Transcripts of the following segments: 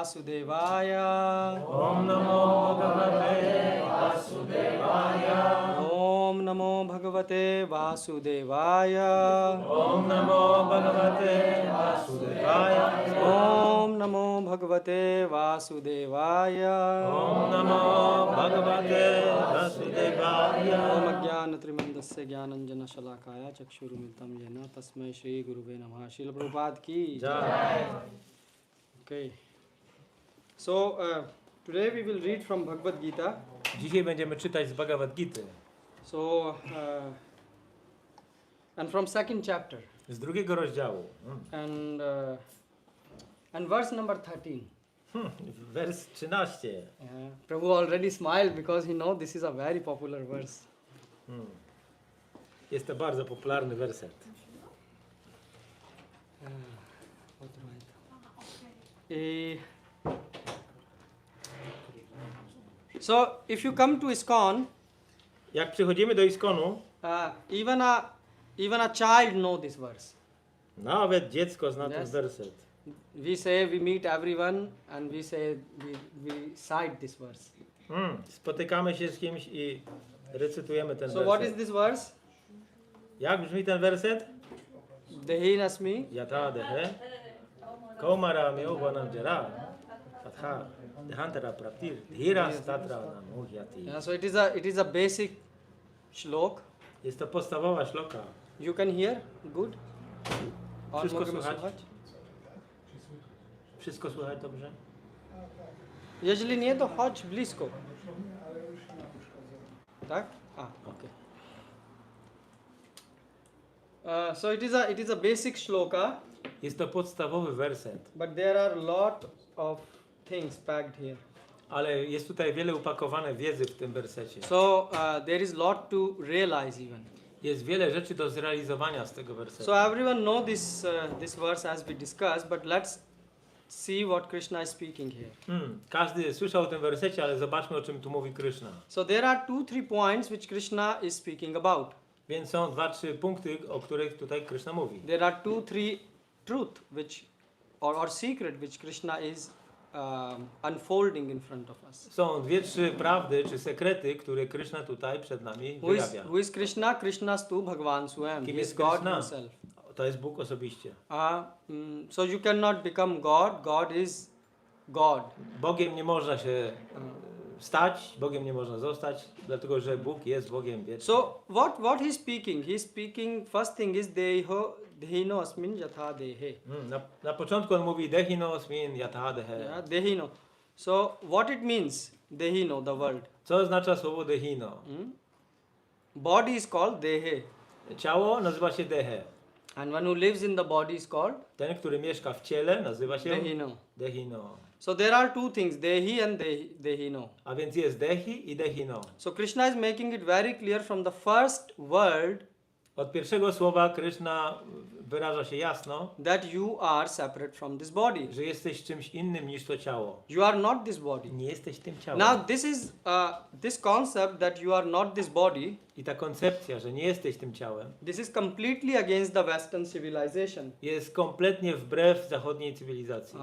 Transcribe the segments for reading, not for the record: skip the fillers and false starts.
Vasudevaya. Om Namo Bhagavate Vasudevaya. Om Namo Bhagavate Vasudevaya. Om Namo Bhagavate Vasudevaya. Om Namo Bhagavate Vasudevaya. Om Namo Bhagavate Vasudevaya. Om Ajnanatrimandasya Jnananjana Shalakaya Chakshurumitam Yena Tasmai Shri Guruve Namah. Srila Prabhupada ki Jai. Okay. So today we will read from Bhagavad Gita. Dzisiaj będziemy czytać z Bhagavad Gity. So and from second chapter. Z drugiego rozdziału. And verse number 13. Wers 13. Prabhu already smiled because he knows this is a very popular verse. Jest to bardzo popularny werset. So if you come to ISKCON, Jak przychodzimy do ISKCONu, even a child know this verse. nawet dziecko zna ten Yes. werset. We say we meet everyone and we say we cite this verse. Spotykamy się z kimś i recytujemy ten So what is werset. this verse? Jak brzmi ten werset? Dehinasmi. Yatha dehe kaumaramyo vanam jara tatha dehantara praptir dhiras tatra namohyati. Yeah, so it is a basic shlok. Jest to podstawowa szloka. You can hear good? Or Wszystko mogę słychać? słuchać? Wszystko słychać dobrze? Jeżeli nie, to chodź blisko. Tak? Okay. So it is a basic shloka, Jest to podstawowy werset, but there are a lot of things packed here. ale jest tutaj wiele upakowane wiedzy w tym wersecie. So there is lot to realize even. Jest wiele rzeczy do zrealizowania z tego wersetu. So everyone know this verse as we discussed, but let's see what Krishna is speaking here. Każdy słyszał o tym wersecie, ale zobaczmy, o czym tu mówi Krishna. So there are 2-3 points which Krishna is speaking about. Więc są 2-3 punkty, o których tutaj Krishna mówi. There are 2-3 truth which or secret which Krishna is unfolding in front of us. Są 2-3 prawdy czy sekrety, które Krishna tutaj przed nami wyjawia. Who is Krishna? Krishna stu Bhagavan Swam. Kim He is jest God Krishna? himself. To jest Bóg osobiście. So you cannot become God. God is God. Bogiem nie można się stać, Bogiem nie można zostać, dlatego że Bóg jest Bogiem wiecznym. So what he's speaking? He's speaking, first thing is dehino asmin yatha dehe. Na początku on mówi dehino osmin yatha dehe. Yeah, dehino. So what it means? Dehino, the word. Co oznacza słowo dehino? Body is called dehe. Ciało nazywa się dehe. And one who lives in the body is called Ten, który mieszka w ciele, nazywa się dehino. dehino. So there are two things, dehi and dehino. A więc jest dehi i dehino. So Krishna is making it very clear from the first word Od pierwszego słowa Krishna wyraża się jasno, that you are separate from this body. że jesteś czymś innym niż to ciało. You are not this body. Nie jesteś tym ciałem. Now this concept that you are not this body, I ta koncepcja, że nie jesteś tym ciałem, this is completely against the Western civilization. jest kompletnie wbrew zachodniej cywilizacji.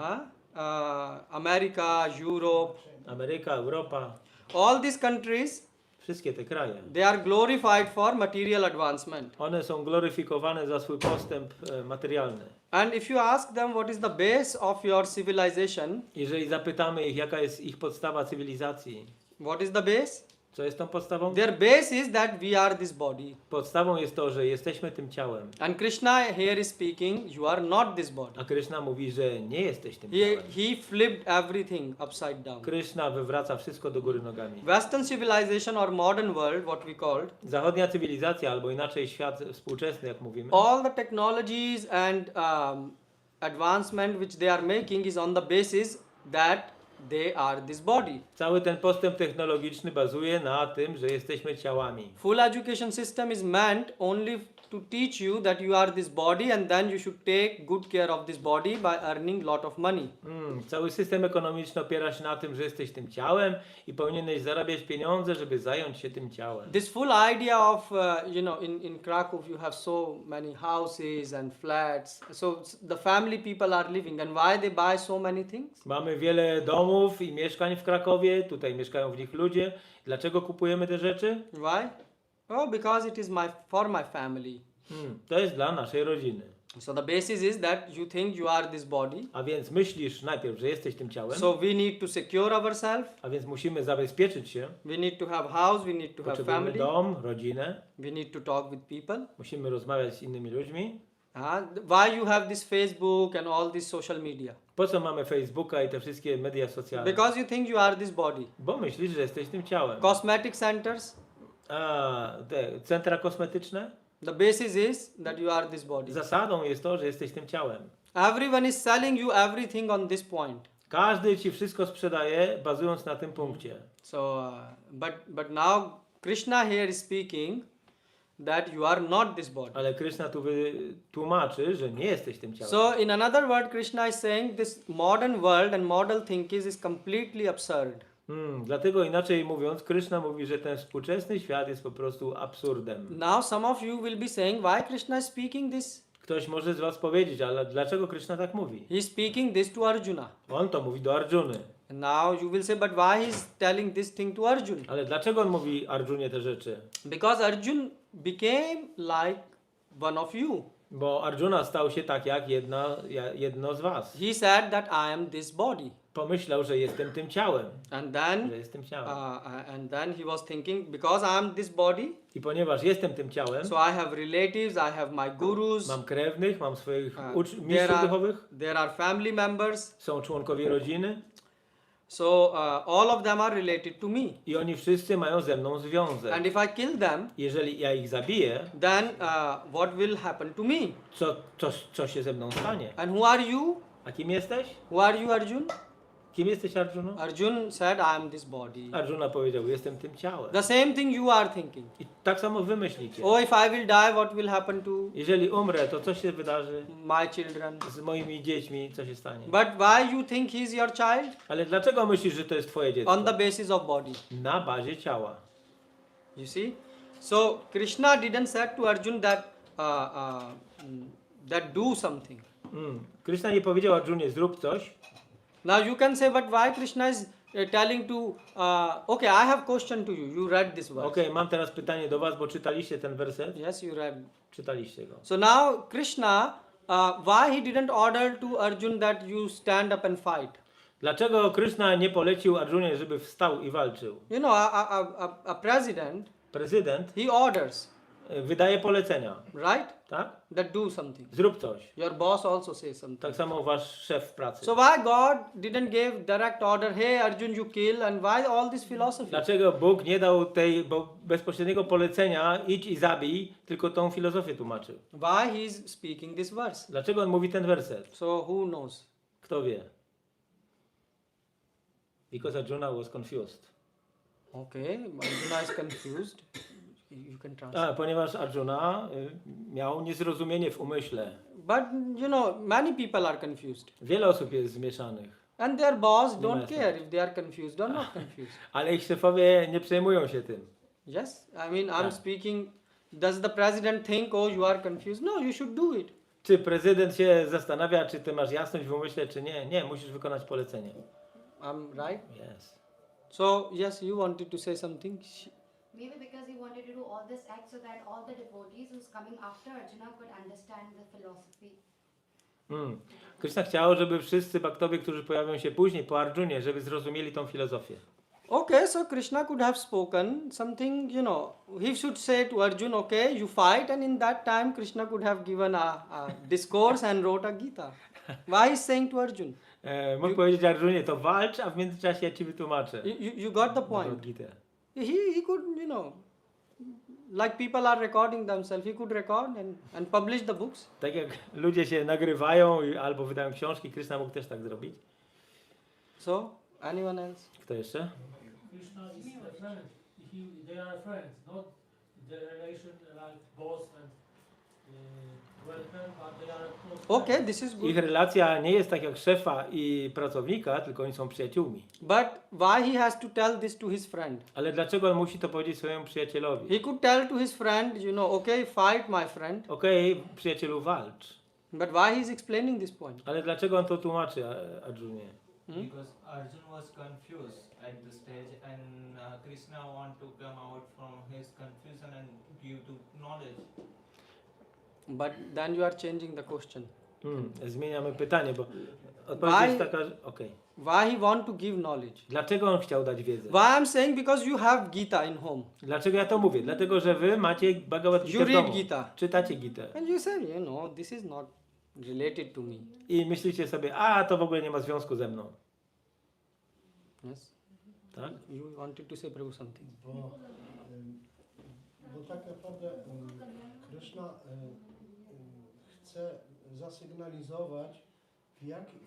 America, Europe, Ameryka, Europa, all these countries, wszystkie te kraje, they are glorified for material advancement. one są gloryfikowane za swój postęp materialny. And if you ask them what is the base of your civilization, Jeżeli zapytamy ich, jaka jest ich podstawa cywilizacji, what is the base? co jest tą podstawą? Their base is that we are this body. Podstawą jest to, że jesteśmy tym ciałem. And Krishna here is speaking, you are not this body. A Krishna mówi, że nie jesteś tym ciałem. He flipped everything upside down. Krishna wywraca wszystko do góry nogami. Western civilization or modern world, what we called, Zachodnia cywilizacja, albo inaczej świat współczesny, jak mówimy, all the technologies and advancement which they are making is on the basis that they are this body. cały ten postęp technologiczny bazuje na tym, że jesteśmy ciałami. Full education system is meant only to teach you that you are this body and then you should take good care of this body by earning lot of money. Cały system ekonomiczny opiera się na tym, że jesteś tym ciałem i powinieneś zarabiać pieniądze, żeby zająć się tym ciałem. This full idea of, in Krakow you have so many houses and flats. So the family people are living, and why they buy so many things? Mamy wiele domów i mieszkań w Krakowie, tutaj mieszkają w nich ludzie. Dlaczego kupujemy te rzeczy? Why? Oh, because it is for my family. To jest dla naszej rodziny. So the basis is that you think you are this body. A więc myślisz najpierw, że jesteś tym ciałem. So we need to secure ourselves. A więc musimy zabezpieczyć się. We need to have house. We need to have Potrzebujemy family. dom, rodzinę. We need to talk with people. Musimy rozmawiać z innymi ludźmi. Why you have this Facebook and all this social media? Po co mamy Facebooka i te wszystkie media socjalne? Because you think you are this body. Bo myślisz, że jesteś tym ciałem. Cosmetic centers. Te centra kosmetyczne? The basis is that you are this body. Zasadą jest to, że jesteś tym ciałem. Everyone is selling you everything on this point. Każdy ci wszystko sprzedaje, bazując na tym punkcie. So, but now Krishna here is speaking that you are not this body. Ale Krishna tu tłumaczy, że nie jesteś tym ciałem. So in another word, Krishna is saying this modern world and modern thinking is completely absurd. Dlatego inaczej mówiąc, Krishna mówi, że ten współczesny świat jest po prostu absurdem. Now some of you will be saying, why Krishna is speaking this? Ktoś może z was powiedzieć, ale dlaczego Krishna tak mówi? He is speaking this to Arjuna. On to mówi do Arjuny. And now you will say, but why he is telling this thing to Arjuna? Ale dlaczego on mówi Arjunie te rzeczy? Because Arjun became like one of you. Bo Arjuna stał się tak jak jedno z was. He said that I am this body. Pomyślał, że jestem tym ciałem. And then, Że jestem ciałem. he was thinking, because I am this body, I ponieważ jestem tym ciałem, so I have relatives, I have my gurus, mam krewnych, mam swoich there mistrzów duchowych, are family members, są członkowie rodziny so all of them are related to me. i oni wszyscy mają ze mną związek. And if I kill them, Jeżeli ja ich zabiję, then what will happen to me? co się ze mną stanie? And who are you? A kim jesteś? Who are you, Arjun? Kim jesteś, Arjuno? Arjun said, I am this body. Arjuna powiedział, jestem tym ciałem. The same thing you are thinking. I tak samo wy myślicie. Oh, if I will die, what will happen to Jeżeli umrę, to co się wydarzy my children? z moimi dziećmi, co się stanie? But why you think he is your child? Ale dlaczego myślisz, że to jest twoje dziecko? On the basis of body. Na bazie ciała. You see? So Krishna didn't say to Arjun that do something. Krishna nie powiedział Arjunie, zrób coś. Now you can say, but why Krishna is telling to, okay, I have question to you. You read this verse. Okej, mam teraz pytanie do was, bo czytaliście ten werset? Yes, you read. Czytaliście go. So now Krishna, why he didn't order to Arjun that you stand up and fight? Dlaczego Krishna nie polecił Arjunie, żeby wstał i walczył? You know, a president, Prezydent he orders, wydaje polecenia, right? tak? That do something. Zrób coś. Your boss also says something. Tak samo wasz szef w pracy. So why God didn't give direct order, hey Arjun, you kill, and why all this philosophy? Dlaczego Bóg nie dał tej bezpośredniego polecenia, idź i zabij, tylko tą filozofię tłumaczył? Why he is speaking this verse? Dlaczego on mówi ten werset? So who knows? Kto wie? Because Arjuna was confused. Okay, Arjuna is confused. You can translate. Ponieważ Arjuna miał niezrozumienie w umyśle. But you know, many people are confused. Wiele osób jest zmieszanych. And their boss don't Yes. care if they are confused or not confused. Ale ich szefowie nie przejmują się tym. Yes, I mean, I'm Yeah. speaking, does the president think, oh, you are confused? No, you should do it. Czy prezydent się zastanawia, czy ty masz jasność w umyśle, czy nie? Nie, musisz wykonać polecenie. I'm right? Yes. So, yes, you wanted to say something? Maybe because he wanted to do all this act so that all the devotees who's coming after Arjuna could understand the philosophy. Krishna chciał, żeby wszyscy bhaktowie, którzy pojawią się później po Arjunie, żeby zrozumieli tą filozofię. Okay, so Krishna could have spoken something, you know, he should say to Arjun, okay, you fight, and in that time Krishna could have given a discourse and wrote a Gita. Why is saying to Arjun? Mógł powiedzieć Arjunie, to walcz, a w międzyczasie ja ci wytłumaczę. You got the point. Gitę. He could, you know, like people are recording themselves, he could record and publish the books. Tak jak ludzie się nagrywają albo wydają książki, Krishna mógł też tak zrobić. So, anyone else? Kto jeszcze? Krishna is a friend. They are friends, not the relation like boss and Okay, this is Ich good. relacja nie jest tak jak szefa i pracownika, tylko oni są przyjaciółmi. But why he has to tell this to his friend? Ale dlaczego on musi to powiedzieć swojemu przyjacielowi? He could tell to his friend, okay, fight my friend. Okej, przyjacielu, walcz. But why he is explaining this point? Ale dlaczego on to tłumaczy Arjunie? Because Arjun was confused at the stage, and Krishna want to come out from his confusion and give to knowledge. But then you are changing the question. Zmieniamy pytanie, bo odpowiedź jest taka, że okej. Why he want to give knowledge? Dlaczego on chciał dać wiedzę? Why I'm saying because you have Gita in home. Dlaczego ja to mówię? Dlatego, że wy macie Bhagavad Gita You w read domu. Gita. Czytacie Gitę. And you say, this is not related to me. I myślicie sobie, to w ogóle nie ma związku ze mną. Yes. Tak? You wanted to say Prabhu something. Bo tak naprawdę Krishna chce zasygnalizować,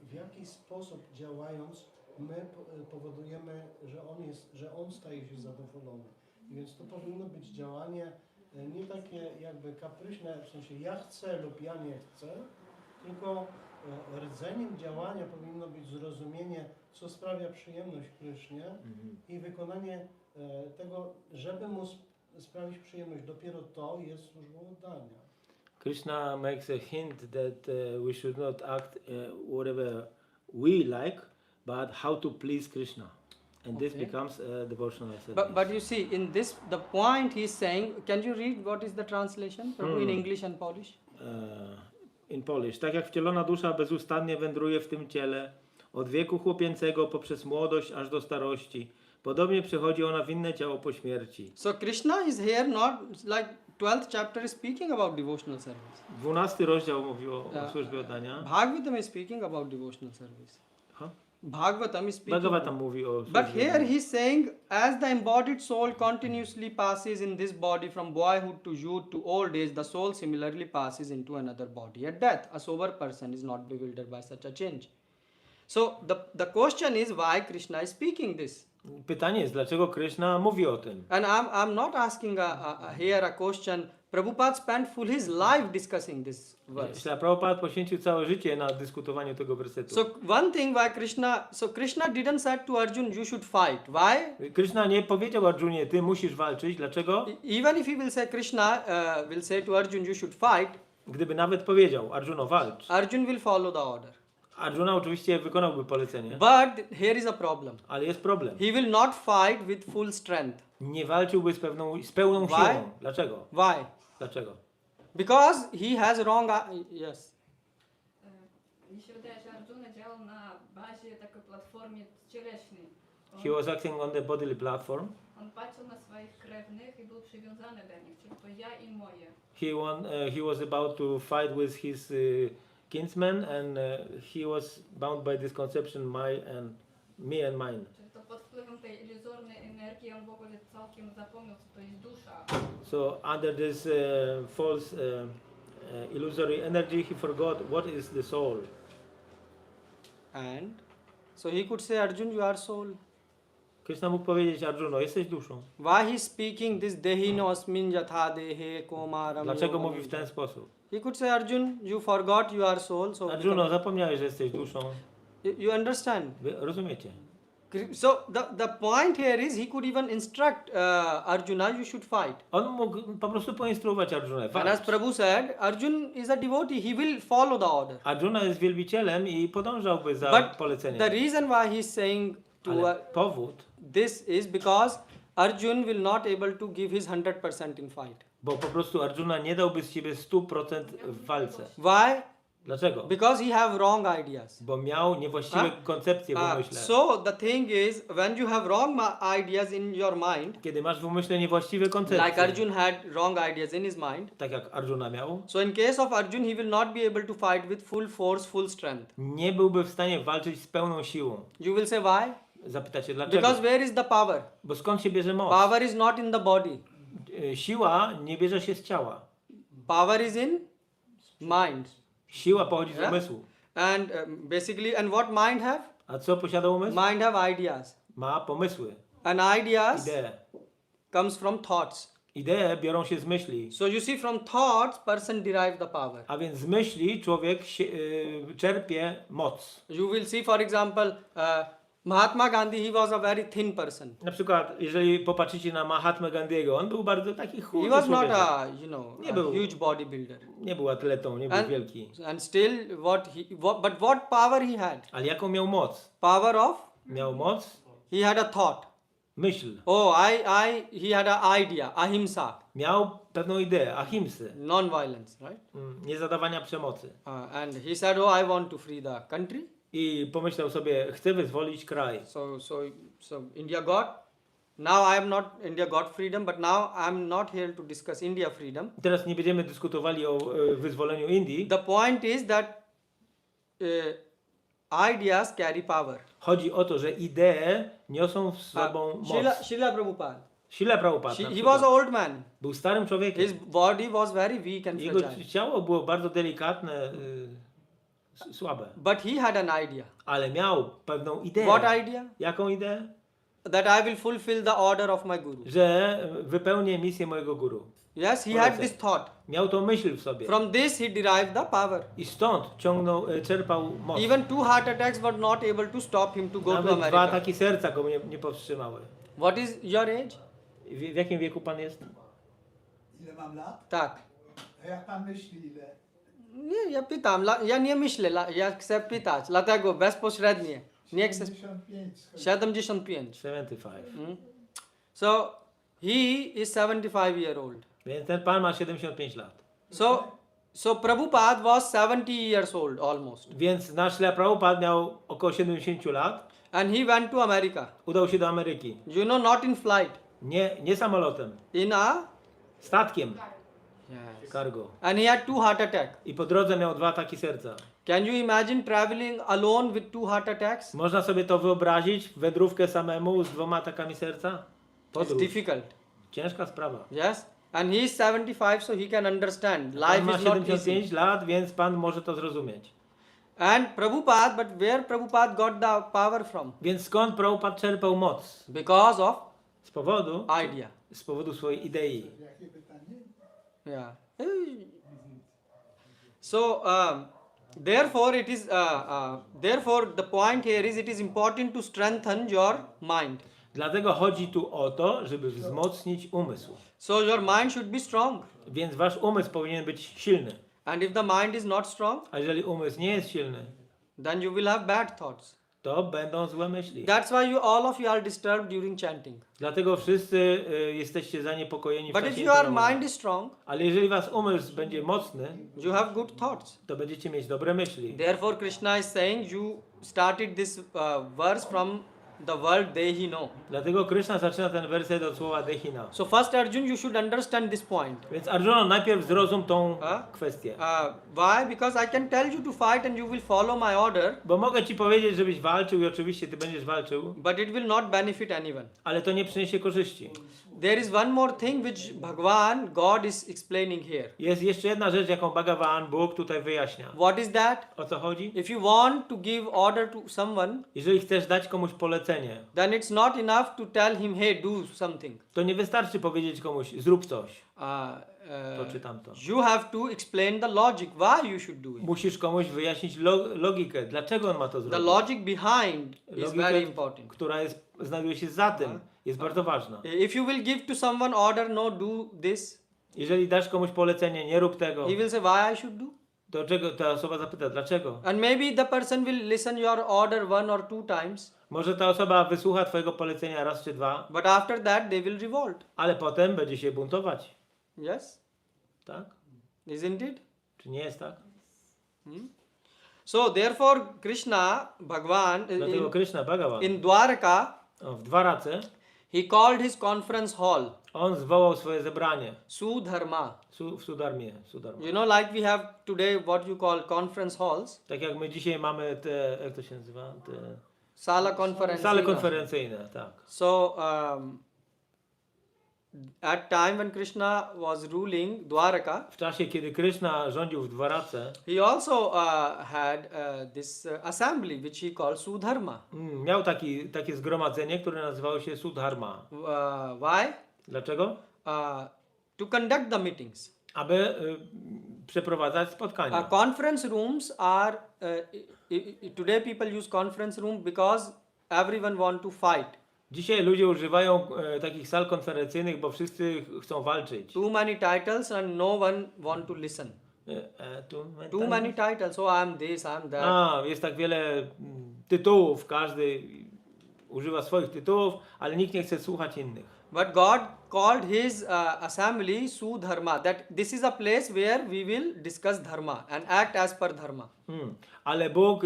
w jaki sposób działając my powodujemy, że on staje się zadowolony. I więc to powinno być działanie nie takie jakby kapryśne, w sensie ja chcę lub ja nie chcę, tylko rdzeniem działania powinno być zrozumienie, co sprawia przyjemność Krysznie i wykonanie tego, żeby mu sprawić przyjemność. Dopiero to jest służbą oddania. Krishna makes a hint that we should not act whatever we like, but how to please Krishna. And this Okay. becomes devotional service. But you see, in this, the point he's saying, can you read what is the translation? Prabhu, in English and Polish? In Polish. Tak jak wcielona dusza bezustannie wędruje w tym ciele, od wieku chłopięcego poprzez młodość aż do starości, podobnie przechodzi ona w inne ciało po śmierci. So Krishna is here not like 12th chapter is speaking about devotional service. 12 rozdział mówi o służbie oddania. Bhagavatam is speaking about devotional service. Huh? Bhagavatam is speaking. Bhagavatam mówi o But służbie here oddania. he's saying, as the embodied soul continuously passes in this body from boyhood to youth to old age, the soul similarly passes into another body at death. A sober person is not bewildered by such a change. So the question is why Krishna is speaking this. Pytanie jest, dlaczego Krishna mówi o tym? And I'm not asking here a question. Prabhupada spent full his life discussing this verse. Śla Prabhupada poświęcił całe życie na dyskutowaniu tego wersetu. So one thing why Krishna didn't say to Arjun, you should fight. Why? Krishna nie powiedział Arjunie, ty musisz walczyć. Dlaczego? Even if he will say, Krishna will say to Arjun, you should fight, Gdyby nawet powiedział, Arjuno, walcz. Arjun will follow the order. Arjuna oczywiście wykonałby polecenie. But here is a problem. Ale jest problem. He will not fight with full strength. Nie walczyłby z pełną Why? siłą. Dlaczego? Why? Dlaczego? Because he has wrong. Yes. Мне się wydaje, że Arjuna działał na bazie takiej platformy cieleśnej. He was acting on the bodily platform. On patrzył na swoich krewnych i był przywiązany do nich, czyli to ja i moje. He was about to fight with his kinsmen and he was bound by this conception me and mine. Czyli to pod wpływem tej iluzornej energii on w ogóle całkiem zapomniał, co to jest dusza. So under this false illusory energy he forgot what is the soul. And so he could say, Arjun, you are soul. Krishna mógł powiedzieć Arjuno, jesteś duszą. Why he is speaking this dehino asmin jatha dehe komaram. Dlaczego mówi w ten sposób? He could say, Arjun, you forgot you are soul. So Arjuno, zapomniałeś, że jesteś duszą. you understand? Wy rozumiecie? So the point here is he could even instruct Arjuna, you should fight. On mógł po prostu poinstruować Arjunę. And as Walcz. Prabhu said, Arjun is a devotee, he will follow the order. Arjuna jest wielbicielem i podążałby za But poleceniem. the reason why he is saying to Ale powód, this is because Arjun will not able to give his 100% in fight. bo po prostu Arjuna nie dałby z siebie 100% w walce. Why? Dlaczego? Because he have wrong ideas. Bo miał niewłaściwe koncepcje w umyśle. So the thing is, when you have wrong ideas in your mind, Kiedy masz w umyśle niewłaściwe koncepcje, like Arjun had wrong ideas in his mind, tak jak Arjuna miał, so in case of Arjun, he will not be able to fight with full force, full strength. nie byłby w stanie walczyć z pełną siłą. You will say why? Zapytacie dlaczego? Because where is the power? Bo skąd się bierze moc? Power is not in the body. Siła nie bierze się z ciała. Power is in mind. Siła pochodzi z Yeah? umysłu. And basically, and what mind have? A co posiada umysł? Mind have ideas. Ma pomysły, And ideas idee. comes from thoughts. Idee biorą się z myśli. So you see, from thoughts, person derive the power. A więc z myśli człowiek czerpie moc. You will see, for example, Mahatma Gandhi, he was a very thin person. Na przykład, jeżeli popatrzycie na Mahatmę Gandhiego, on był bardzo taki He chudy was not człowiek. a, Nie a był. huge bodybuilder. Nie był atletą, nie był wielki. And still, but what power he had? Ale jaką miał moc? Power of, Miał moc? he had a thought. Myśl. Oh, he had an idea, ahimsa, Miał pewną ideę, ahimsy. non-violence, right? Niezadawania przemocy. And he said, oh, I want to free the country. I pomyślał sobie, chcę wyzwolić kraj. So India got, now India got freedom, but now I'm not here to discuss India freedom. Teraz nie będziemy dyskutowali o wyzwoleniu Indii. The point is that ideas carry power. Chodzi o to, że idee niosą z sobą moc. Srila Prabhupada. Srila Prabhupada na He przykład was an old man. był starym człowiekiem. His body was very weak and Jego fragile. ciało było bardzo delikatne, słabe. But he had an idea. Ale miał pewną ideę. What idea? Jaką ideę? That I will fulfill the order of my guru. Że wypełnię misję mojego guru. Yes, he had this thought. Miał tą myśl w sobie. From this he derived the power. I stąd czerpał moc. Even 2 heart attacks were not able to stop him to go to Nawet 2 America. ataki serca go nie powstrzymały. What is your age? W jakim wieku pan jest? Ile mam lat? Tak. A jak pan myśli ile? Nie, ja pytam, ja nie myślę, ja chcę pytać, dlatego bezpośrednie. Nie chcę. 75. 75. 75. So he is 75 year old. Więc ten pan ma 75 lat. So Prabhupada was 70 years old almost. Więc nasz Srila Prabhupada miał około 70 lat. And he went to America. Udał się do Ameryki. You know, not in flight. Nie samolotem. In a Statkiem. Cargo. and he had 2 heart attack. I po drodze miał 2 ataki serca. Can you imagine traveling alone with 2 heart attacks? Można sobie to wyobrazić? Wędrówkę samemu z 2 atakami serca? It's Podróż. difficult. Ciężka sprawa. Yes. And he is 75, so he can understand. Pan Life ma is not easy. 75 lat, więc pan może to zrozumieć. And Prabhupada, but where Prabhupada got the power from? Więc skąd Prabhupada czerpał moc? Because of Z powodu swojej idei. Jakie pytanie? Yeah. So therefore it is therefore the point here is it is important to strengthen your mind. Dlatego chodzi tu o to, żeby wzmocnić umysł. So your mind should be strong. Więc wasz umysł powinien być silny. And if the mind is not strong, A jeżeli umysł nie jest silny, then you will have bad thoughts. to będą złe myśli. That's why all of you are disturbed during chanting. Dlatego wszyscy jesteście zaniepokojeni w But czasie if your intonowania. mind is strong, Ale jeżeli wasz umysł będzie mocny, you have good thoughts. to będziecie mieć dobre myśli. Therefore Krishna is saying you started this verse from the word Dehi no. Dlatego Krishna zaczyna ten werset od słowa Dehina. So first Arjun, you should understand this point. Więc Arjuna, najpierw zrozum tą kwestię. Why? Because I can tell you to fight and you will follow my order, Bo mogę ci powiedzieć, żebyś walczył i oczywiście ty będziesz walczył, but it will not benefit anyone. ale to nie przyniesie korzyści. There is one more thing which Bhagwan, God is explaining here. Jest jeszcze jedna rzecz, jaką Bhagavan, Bóg tutaj wyjaśnia. What is that? O co chodzi? If you want to give order to someone, Jeżeli chcesz dać komuś polecenie, then it's not enough to tell him, hey, do something. to nie wystarczy powiedzieć komuś, zrób coś, to czy tamto. You have to explain the logic, why you should do it. Musisz komuś wyjaśnić logikę, dlaczego on ma to The zrobić. logic behind is very important. która znajduje się za tym, jest bardzo ważna. If you will give to someone order, no, do this, Jeżeli dasz komuś polecenie, nie rób tego, he will say, why I should do? to czego ta osoba zapyta, dlaczego? And maybe the person will listen your order 1 or 2 times, Może ta osoba wysłucha twojego polecenia raz czy 2, but after that they will revolt. ale potem będzie się buntować. Yes? Tak? Isn't it? Czy nie jest tak? So therefore Krishna, Bhagwan, Dlatego Krishna Bhagavan in Dwarka, w Dwarace he called his conference hall on zwołał swoje zebranie Sudharma. w Sudarmie. You know, like we have today what you call conference halls, Tak jak my dzisiaj mamy te, jak to się nazywa? Te sala conference. sale konferencyjne, tak. So at time when Krishna was ruling Dwaraka, W czasie, kiedy Krishna rządził w Dwarace, he also had this assembly which he called Sudharma. miał takie zgromadzenie, które nazywało się Sudharma. Why? Dlaczego? to conduct the meetings. aby przeprowadzać spotkania. Conference rooms are, today people use conference room because everyone want to fight. Dzisiaj ludzie używają takich sal konferencyjnych, bo wszyscy chcą walczyć. Too many titles and no one want to listen. Too many titles. Oh, I'm this, I'm that. Jest tak wiele tytułów, każdy używa swoich tytułów, ale nikt nie chce słuchać innych. But God called His assembly Sudharma, that this is a place where we will discuss dharma and act as per dharma. Ale Bóg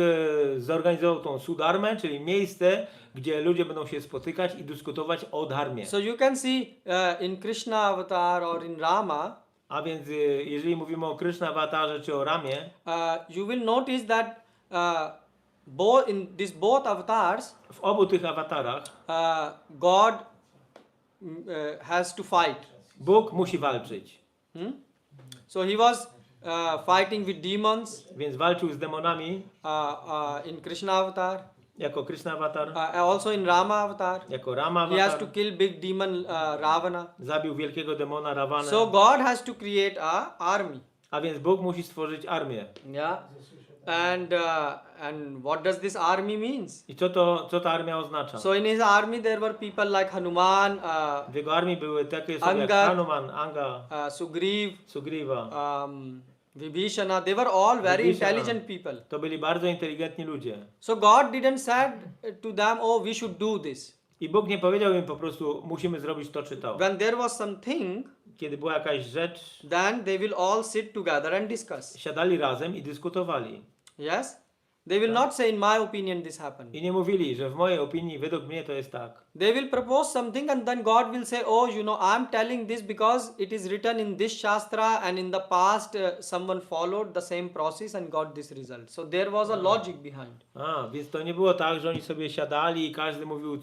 zorganizował tą Sudharmę, czyli miejsce, gdzie ludzie będą się spotykać i dyskutować o dharmie. So you can see in Krishna avatar or in Rama, A więc jeżeli mówimy o Krishna awatarze czy o Ramie, you will notice that in these both avatars, w obu tych awatarach God has to fight. Bóg musi walczyć. So He was fighting with demons Więc walczył z demonami in Krishna avatar, jako Krishna awatar, also in Rama avatar. jako Rama He has to awatar, kill big demon Ravana. zabił wielkiego demona Ravanę. So God has to create a army. A więc Bóg musi stworzyć armię. Yeah. And what does this army means? I co ta armia oznacza? So in His army there were people like Hanuman, W jego armii były takie osoby jak Anga, Hanuman, Anga, Sugriv, Sugriva. Vibhishana. They were all very Vibhishana. intelligent people. To byli bardzo inteligentni ludzie. So God didn't say to them, oh, we should do this. I Bóg nie powiedział im po prostu, musimy zrobić to czy to. When there was something, Kiedy była jakaś rzecz, then they will all sit together and discuss. siadali razem i dyskutowali. Yes? They will not say, in my opinion, this happened. I nie mówili, że w mojej opinii, według mnie to jest tak. They will propose something and then God will say, oh, I'm telling this because it is written in this Shastra and in the past someone followed the same process and got this result. So there was a logic behind. Więc to nie było tak, że oni sobie siadali i każdy mówił,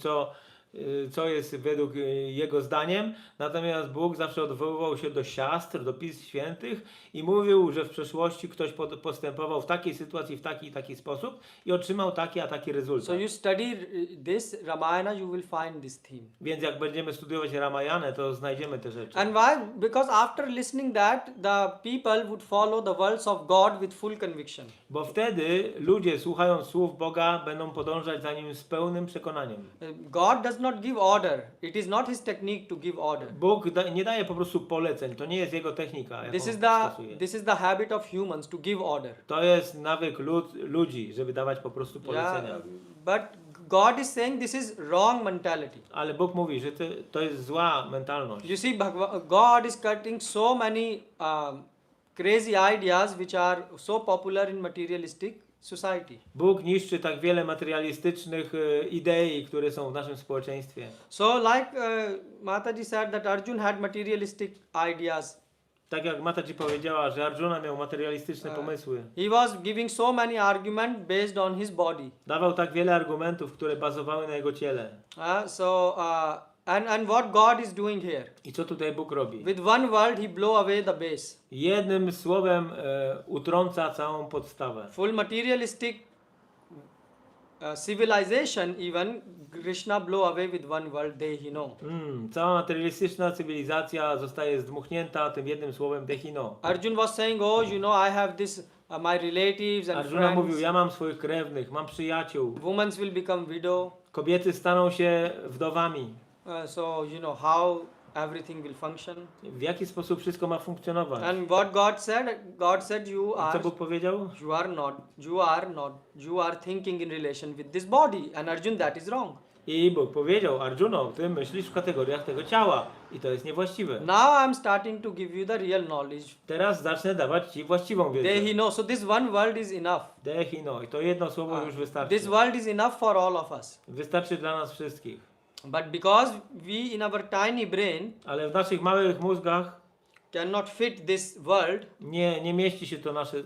co jest według jego zdaniem. Natomiast Bóg zawsze odwoływał się do siastr, do pism świętych i mówił, że w przeszłości ktoś postępował w takiej sytuacji, w taki i taki sposób i otrzymał taki a taki rezultat. So you study this Ramayana, you will find this theme. Więc jak będziemy studiować Ramayanę, to znajdziemy te rzeczy. And why? Because after listening that, the people would follow the words of God with full conviction. Bo wtedy ludzie, słuchając słów Boga, będą podążać za Nim z pełnym przekonaniem. God does not give order. It is not His technique to give order. Bóg nie daje po prostu poleceń, to nie jest Jego technika, jaką stosuje. This is the habit of humans to give order. To jest nawyk ludzi, żeby dawać po prostu polecenia. But God is saying this is wrong mentality. Ale Bóg mówi, że to jest zła mentalność. You see, God is cutting so many crazy ideas which are so popular in materialistic society. Bóg niszczy tak wiele materialistycznych idei, które są w naszym społeczeństwie. So like Mataji said that Arjun had materialistic ideas. Tak jak Mataji powiedziała, że Arjuna miał materialistyczne pomysły. He was giving so many arguments based on his body. Dawał tak wiele argumentów, które bazowały na jego ciele. And what God is doing here? I co tutaj Bóg robi? With one word he blow away the base. Jednym słowem utrąca całą podstawę. Full materialistic civilization even Krishna blow away with one word Dehino. Cała materialistyczna cywilizacja zostaje zdmuchnięta tym jednym słowem Dehino. Arjun was saying, oh, I have this my relatives and Arjuna friends. mówił, ja mam swoich krewnych, mam przyjaciół. Women will become widow. Kobiety staną się wdowami. So how everything will function. W jaki sposób wszystko ma funkcjonować? And what God said I co Bóg powiedział? you are thinking in relation with this body. And Arjun, that is wrong. I Bóg powiedział, Arjuno, ty myślisz w kategoriach tego ciała i to jest niewłaściwe. Now I am starting to give you the real knowledge. Teraz zacznę dawać ci właściwą wiedzę. Dehino. So this one word is enough. Dehino. I to jedno słowo już wystarczy. This word is enough for all of us. Wystarczy dla nas wszystkich. But because we in our tiny brain Ale w naszych małych mózgach cannot fit this word, nie mieści się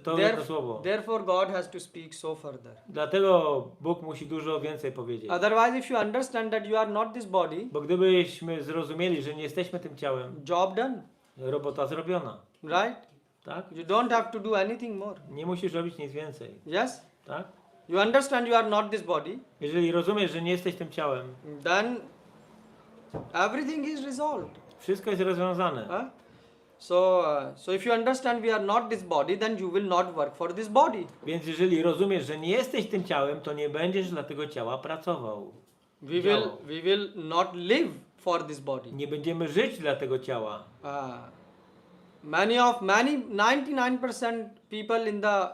to jedno słowo. therefore God has to speak so further. Dlatego Bóg musi dużo więcej powiedzieć. Otherwise, if you understand that you are not this body, Bo gdybyśmy zrozumieli, że nie jesteśmy tym ciałem, job done, robota zrobiona. right? Tak? You don't have to do anything more. Nie musisz robić nic więcej. Yes? Tak? You understand you are not this body, Jeżeli rozumiesz, że nie jesteś tym ciałem, then everything is resolved. wszystko jest rozwiązane. So if you understand we are not this body, then you will not work for this body. Więc jeżeli rozumiesz, że nie jesteś tym ciałem, to nie będziesz dla tego ciała pracował. Działał. We will not live for this body. Nie będziemy żyć dla tego ciała. Many 99% people in the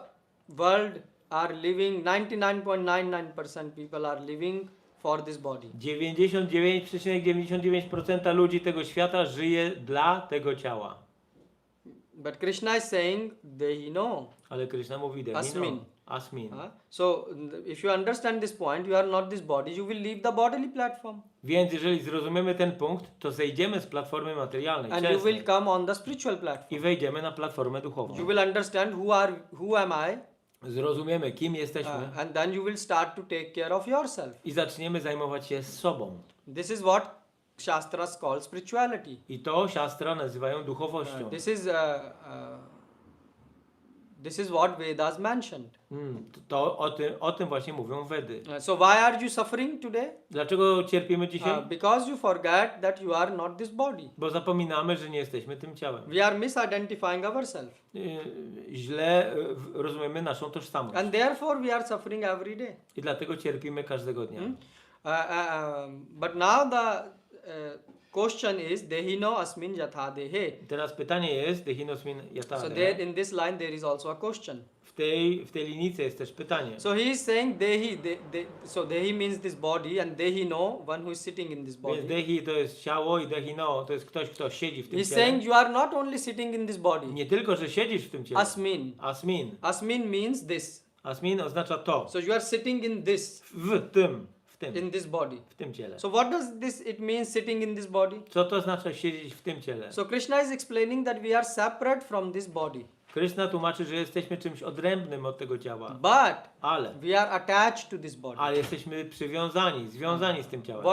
world are living, 99.99% people are living for this body. 99,99% ludzi tego świata żyje dla tego ciała. But Krishna is saying, they know. Ale Krishna mówi Asmin. Asmin. So if you understand this point, you are not this body, you will leave the bodily platform. Więc jeżeli zrozumiemy ten punkt, to zejdziemy z platformy materialnej And you cielesnej will come on the spiritual i platform. wejdziemy na platformę duchową. You will understand who am I, Zrozumiemy, kim jesteśmy and then you will start to take care of yourself. i zaczniemy zajmować się sobą. This is what Shastras call spirituality. I to siastra nazywają duchowością. This is what Vedas mentioned. To o tym właśnie mówią Wedy. So why are you suffering today? Dlaczego cierpimy dzisiaj? Because you forget that you are not this body. Bo zapominamy, że nie jesteśmy tym ciałem. We are misidentifying ourselves. Źle rozumiemy naszą tożsamość. And therefore we are suffering every day. I dlatego cierpimy każdego dnia. But now the question is Dehino asmin yatha dehe. Teraz pytanie jest, dehinosmin yata. So there in this line there is also a question. W tej linijce jest też pytanie. So he is saying Dehi, so Dehi means this body, and Dehino, one who is sitting in this Więc body. dehi to jest ciało i dehino to jest ktoś, kto siedzi w tym He's ciele. saying you are not only sitting in this body. Nie tylko, że siedzisz w tym ciele. Asmin. Asmin. Asmin means this. Asmin oznacza to. So you are sitting in this, W tym. in this body. W tym ciele. So what does it mean sitting in this body? Co to znaczy siedzieć w tym ciele? So Krishna is explaining that we are separate from this body. Krishna tłumaczy, że jesteśmy czymś odrębnym od tego ciała. But Ale we are attached to this body. jesteśmy przywiązani, związani z tym ciałem.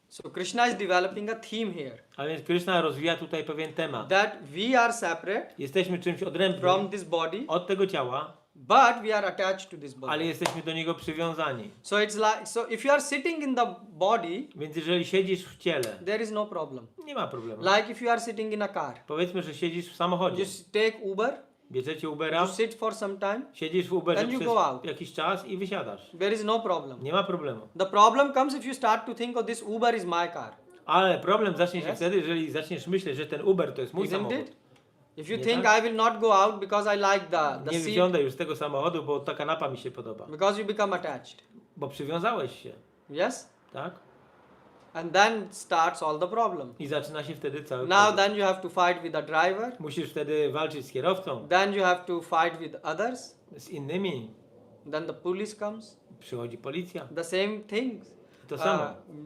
So Krishna is developing a theme here. A więc Krishna rozwija tutaj pewien temat. That we are separate Jesteśmy czymś odrębnym from this body, od tego ciała, but we are attached to this ale body. jesteśmy do niego przywiązani. So it's like, so if you are sitting in the body, Więc jeżeli siedzisz w ciele, there is no problem. nie ma problemu. Like if you are sitting in a car, Powiedzmy, że siedzisz w samochodzie. you take Uber, Bierzecie you Ubera, sit for some time, siedzisz w Uberze Then you przez go out. jakiś czas i wysiadasz. there is no problem. Nie ma problemu. The problem comes if you start to think, oh, this Uber is my car. Ale problem zacznie się Yes. wtedy, jeżeli zaczniesz myśleć, że ten Uber to jest mój Isn't samochód. it? If you Nie think tak? I will not go out because I like the Nie seat, wysiądę już z tego samochodu, bo ta kanapa mi się podoba. because you become attached. Bo przywiązałeś się, Yes? tak? And then starts all the problem. I zaczyna się wtedy cały Now problem. then you have to fight with the driver, Musisz wtedy walczyć z kierowcą, then you have to fight with others, z innymi. then the police comes. Przychodzi policja. The same things. To samo.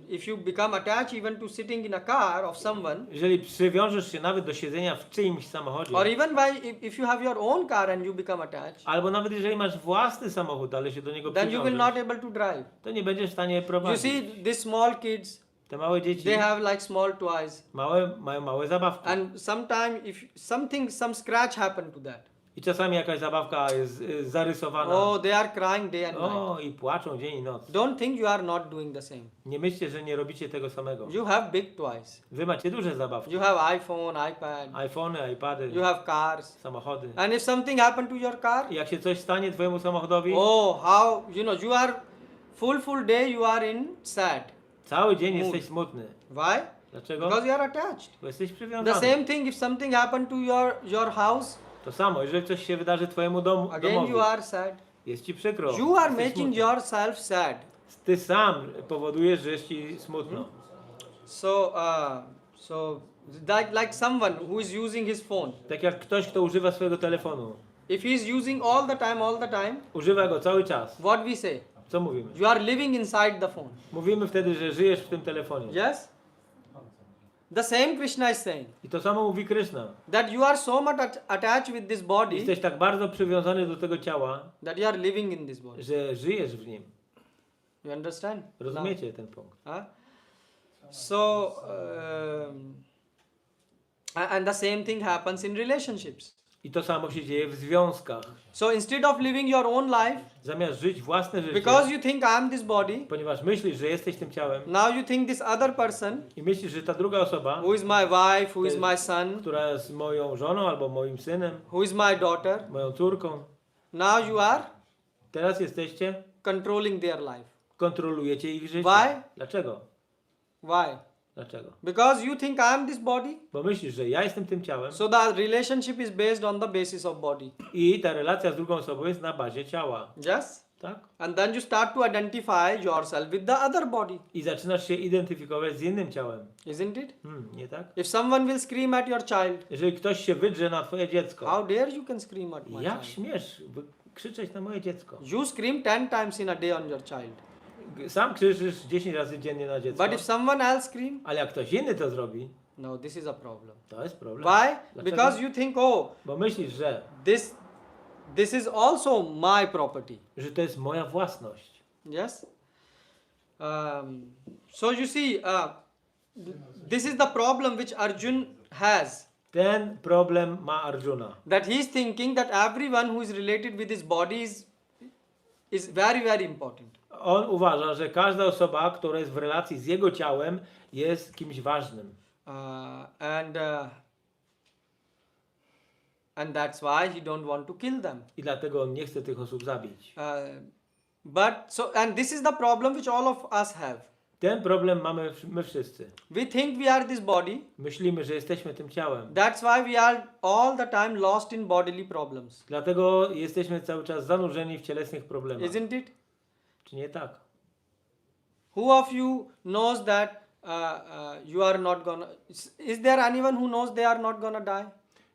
If you become attached even to sitting in a car of someone, Jeżeli przywiążesz się nawet do siedzenia w czyimś samochodzie, or even if you have your own car and you become attached, albo nawet jeżeli masz własny samochód, ale się do niego then you will przywiążesz, not able to drive. to nie będziesz w stanie You prowadzić. see, these small kids, Te małe dzieci they have like small toys, mają małe zabawki. and sometimes if some scratch happen to that, I czasami jakaś zabawka jest zarysowana. oh, they are crying day and night. O, i płaczą dzień i noc. Don't think you are not doing the same. Nie myślcie, że nie robicie tego samego. You have big toys. Wy macie duże zabawki. You have iPhone, iPad. iPhony, iPady, You have cars. samochody. And if something happened to your car, I jak się coś stanie twojemu samochodowi, oh, how, you are full day you are in sad. cały dzień Mood. jesteś smutny. Why? Dlaczego? Because you are attached. Bo jesteś The przywiązany. same thing if something happened to your house, To samo, jeżeli coś się wydarzy twojemu again domowi, you are sad. jest ci przykro. You are jesteś making smutny. yourself sad. Ty sam powodujesz, że jest ci smutno. So like someone who is using his phone. Tak jak ktoś, kto używa swojego telefonu. If he is using all the time, Używa go cały czas. what we say? Co mówimy? You are living inside the phone. Mówimy wtedy, że żyjesz w tym telefonie. Yes? The same Krishna is saying I to samo mówi Krishna. that you are so much attached with this body Jesteś tak bardzo przywiązany do tego ciała, that you are living in this body. że żyjesz w nim. You understand? Rozumiecie ten punkt? Huh? So, and the same thing happens in relationships. I to samo się dzieje w związkach. So instead of living your own life, Zamiast żyć własne życie, because you think I am this body, ponieważ myślisz, że jesteś tym ciałem now you think this other person, i myślisz, że ta druga osoba, who is my wife, who is my son, która jest moją żoną albo moim synem, who is my daughter, moją córką, now you are teraz jesteście, controlling their life. kontrolujecie ich życie. Why? Dlaczego? Why? Dlaczego? Because you think I am this body, Bo myślisz, że ja jestem tym ciałem so the relationship is based on the basis of body. i ta relacja z drugą osobą jest na bazie ciała. Yes? Tak? And then you start to identify yourself with the other body, I zaczynasz się identyfikować z innym ciałem. isn't it? Nie tak? If someone will scream at your child, Jeżeli ktoś się wydrze na twoje dziecko, how dare you can scream at my jak child? śmiesz krzyczeć na moje dziecko? You scream 10 times in a day on your child. Sam krzyczysz 10 razy dziennie na dziecko, But if someone else scream, ale jak ktoś inny to zrobi, no, this is a problem. to jest problem. Why? Dlaczego? Because you think, oh, Bo myślisz, że this is also my property. to jest moja własność. Yes? So you see, this is the problem which Arjun has. Ten problem ma Arjuna. That he is thinking that everyone who is related with his body is very, very important. On uważa, że każda osoba, która jest w relacji z jego ciałem, jest kimś ważnym. And that's why he don't want to kill them. I dlatego on nie chce tych osób zabić. And this is the problem which all of us have. Ten problem mamy my wszyscy. We think we are this body. Myślimy, że jesteśmy tym ciałem. That's why we are all the time lost in bodily problems. Dlatego jesteśmy cały czas zanurzeni w cielesnych problemach. Isn't it? Czy nie tak? Who of you knows that you are not gonna... Is there anyone who knows they are not gonna die?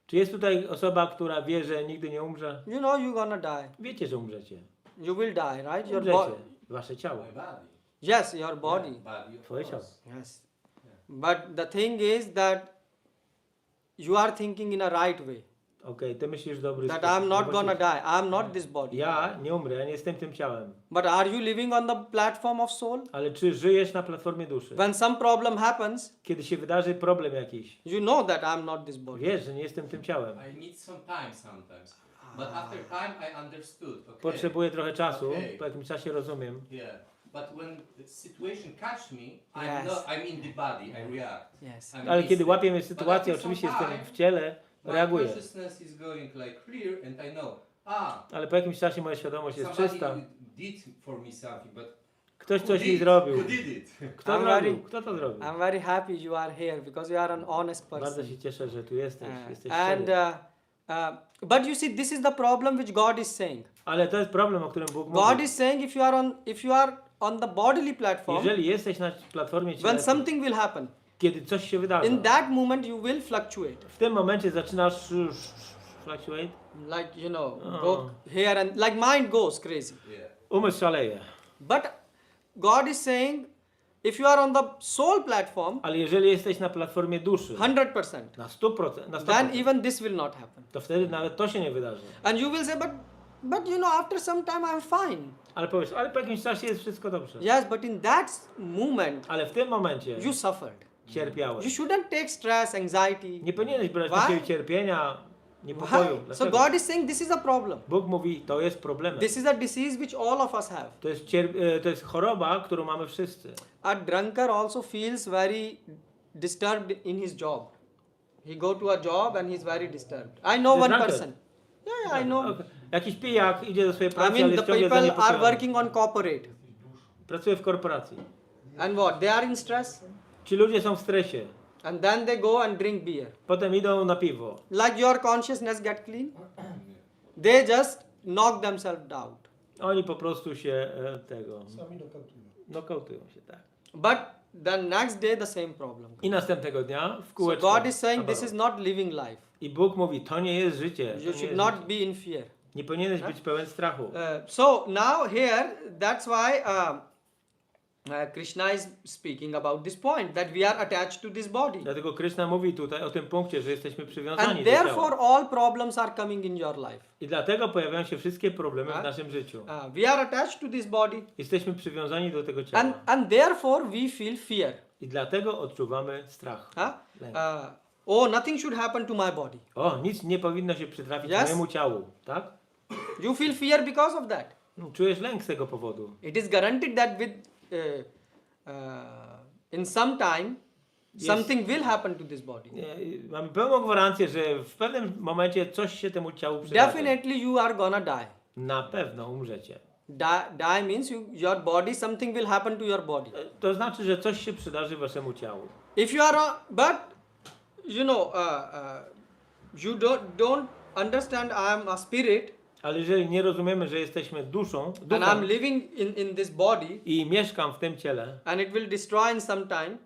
Czy jest tutaj osoba, która wie, że nigdy nie umrze? You know you're gonna die. Wiecie, że umrzecie. You will die, right? Your Umrzecie. Wasze ciało. Yes, your body. Twoje ciało. Yes. But the thing is that you are thinking in a right way. Okej, ty myślisz w dobry That sposób. I'm not No gonna właśnie, die. I'm not this body. ja nie umrę, ja nie jestem tym ciałem. But are you living on the platform of soul? Ale czy żyjesz na platformie duszy? When some problem happens, Kiedy się wydarzy problem jakiś, you know that I'm not this body. wiesz, że nie jestem tym ciałem. I need some time sometimes. But after time I understood. Okay. Potrzebuję trochę czasu, Okay. po jakimś czasie rozumiem. Yeah. But when the situation catch me, Yes. I'm in the body, I react. Yes. I'm Ale kiedy instant. łapie mnie But sytuację, after oczywiście some jestem time, w ciele, my reaguję. consciousness is going like clear and I know, Ale po jakimś czasie moja świadomość jest czysta. somebody did for me something, but Ktoś who coś mi did? zrobił. Who did it? Kto I'm zrobił? very- Kto to zrobił? I'm very happy you are here because you are an honest Bardzo person. się cieszę, że tu jesteś. Jesteś And szczery. but you see, this is the problem which God is saying. Ale to jest problem, o którym Bóg God mówi. is saying if you are on the bodily platform, Jeżeli jesteś na platformie when cielesnej, something will happen, kiedy coś się wydarzy, in that moment you will fluctuate. w tym momencie zaczynasz fluctuate, Like, you know, Oh. go here and like mind goes crazy. Yeah. umysł szaleje. But God is saying if you are on the soul platform, Ale jeżeli jesteś na platformie duszy, 100%, na 100%, na then 100%, even this will not happen. to wtedy nawet to się nie wydarzy. And you will say, but you know, after some time I'm fine. Ale powiesz, ale po jakimś czasie jest wszystko dobrze. Yes, but in that moment Ale w tym momencie you suffered. You cierpiałeś. shouldn't take stress, anxiety. Nie powinieneś brać Why? takiego cierpienia, niepokoju. Why? So Dlaczego? God is saying this is a problem. Bóg mówi, to jest problemem. This is a disease which all of us have. To jest choroba, którą mamy wszyscy. A drunkard also feels very disturbed in his job. He go to a job and he's very disturbed. I know The one drunkard? person. Yeah, I know. Okay. Jakiś pijak idzie do swojej I pracy, ale mean, jest the ciągle people are zaniepokojony. working on corporate. Pracuje w korporacji. And what? They are in stress. Ci ludzie są w stresie. And then they go and drink beer. Potem idą na piwo. Like your consciousness get clean. They just knock themselves out. Oni po prostu się Sami dokautują. nokautują się, tak. But the next day the same problem. I następnego dnia w So kółeczko. God is saying this awaro. is not living life. I Bóg mówi, to nie jest życie. To You nie should jest not życie. be in fear. Nie powinieneś być pełen strachu. So now here, that's why Krishna is speaking about this point, that we are attached to this body. Dlatego Krishna mówi tutaj o tym punkcie, że jesteśmy przywiązani And do ciała. therefore all problems are coming in your life. I dlatego pojawiają się wszystkie problemy w Tak? naszym życiu. We are attached to this body. Jesteśmy przywiązani do tego ciała. And therefore we feel fear. I dlatego odczuwamy strach. Huh? Lęk. oh, nothing should happen to my body. O, nic nie powinno się przytrafić Yes. mojemu ciału, tak? You feel fear because of that. Czujesz lęk z tego powodu. It is guaranteed that in some time, Yes. something will happen to this body. Mamy pełną gwarancję, że w pewnym momencie coś się temu ciału przydarzy. Definitely you are gonna die. Na pewno umrzecie. Die means your body, something will happen to your body. To znaczy, że coś się przydarzy waszemu ciału. If you are, but you know, you don't understand I am a spirit Ale jeżeli nie rozumiemy, że jesteśmy duszą, and duchem I'm living in this body i mieszkam w tym ciele, and it will destroy in some time,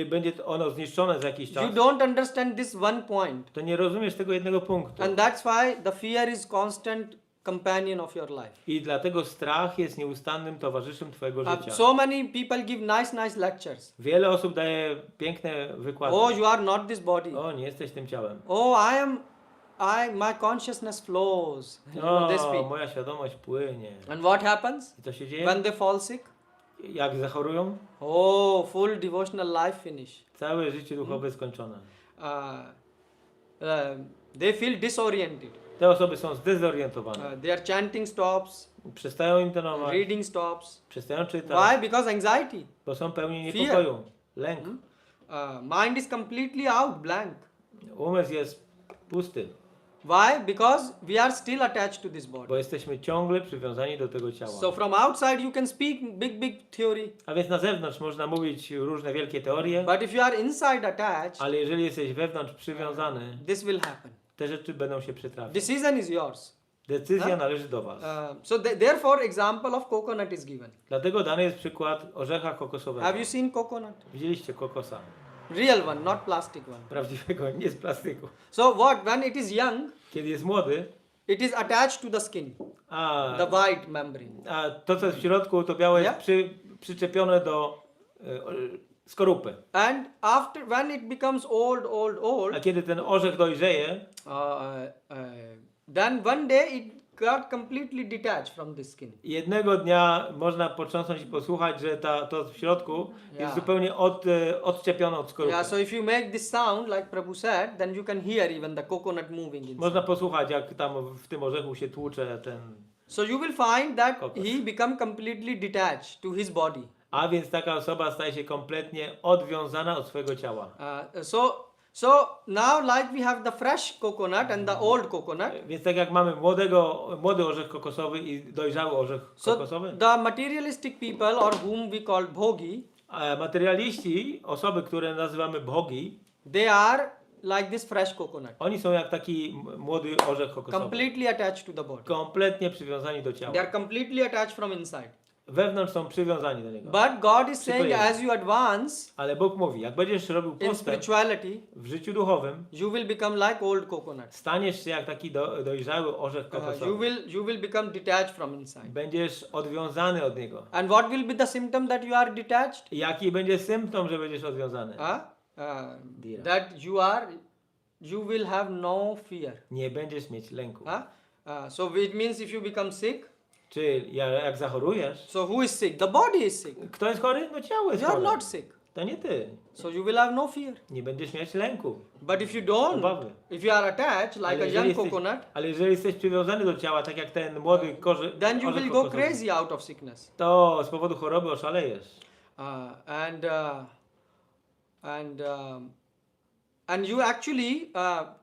będzie ono zniszczone za jakiś you czas, don't understand this one point. to nie rozumiesz tego jednego punktu. And that's why the fear is constant companion of your life. I dlatego strach jest nieustannym towarzyszem twojego życia. So many people give nice lectures. Wiele osób daje piękne wykłady. Oh, you are not this body. O, nie jesteś tym ciałem. Oh, my consciousness flows. You know, they O, speak. moja świadomość płynie. And what happens I co się dzieje? when they fall sick? Jak zachorują? Oh, full devotional life finish. Całe życie duchowe skończone. They feel disoriented. Te osoby są zdezorientowane. Their chanting stops, Przestają intonować, reading stops. przestają czytać, Why? Because anxiety. bo są pełni Fear. niepokoju, lęk. Mind is completely out, blank. Umysł jest pusty, Why? Because we are still attached to this bo body. jesteśmy ciągle przywiązani do tego ciała. So from outside you can speak big theory, A więc na zewnątrz można mówić różne wielkie teorie, but if you are inside attached, ale jeżeli jesteś wewnątrz przywiązany, this will happen. te rzeczy będą się przytrafiać. Decision is yours. Decyzja należy do was. So therefore, example of coconut is given. Dlatego dany jest przykład orzecha kokosowego. Have you seen coconut? Widzieliście kokosa? Real one, not plastic one. Prawdziwego, nie z plastiku. So what? When it is young, Kiedy jest młody, it is attached to the skin, a, the white membrane. a to co jest w środku, to białe jest Yeah. przyczepione do skorupy. And after when it becomes old, A kiedy ten orzech dojrzeje, then one day it got completely detached from the skin. jednego dnia można potrząsnąć i posłuchać, że to w środku jest Yeah. zupełnie odczepione od skorupy. Yeah, so if you make this sound like Prabhu said, then you can hear even the coconut moving inside. Można posłuchać, jak tam w tym orzechu się tłucze ten... So you will find that Kokos. he become completely detached to his body. A więc taka osoba staje się kompletnie odwiązana od swojego ciała. So now like we have the fresh coconut and the old coconut. Więc tak jak mamy młody orzech kokosowy i dojrzały orzech So kokosowy, the materialistic people or whom we call bhogi, a materialiści, osoby, które nazywamy bogi, they are like this fresh coconut, oni są jak taki młody orzech kokosowy. completely attached to the body. Kompletnie przywiązani do ciała. They are completely attached from inside. Wewnątrz są przywiązani do niego. But God is saying Przyklejeni. as you advance Ale Bóg mówi, jak będziesz robił in postęp spirituality, w życiu duchowym, you will become like old coconut. staniesz się jak taki dojrzały orzech kokosowy. You will become detached from inside. Będziesz odwiązany od niego. And what will be the symptom that you are detached? I jaki będzie symptom, że będziesz odwiązany? Dira. That you will have no fear. Nie będziesz mieć lęku. So it means if you become sick, Czy jak zachorujesz, so who is sick? The body is sick. kto jest chory? No ciało jest You are chore. not sick. To nie ty. So you will have no fear. Nie będziesz mieć lęku. But if you don't, Obawy. if you are attached like a jeżeli young jesteś, coconut, ale jeżeli jesteś przywiązany do ciała, tak jak ten młody then you orzech will go kokosowy, crazy out of sickness. to z powodu choroby oszalejesz. And you actually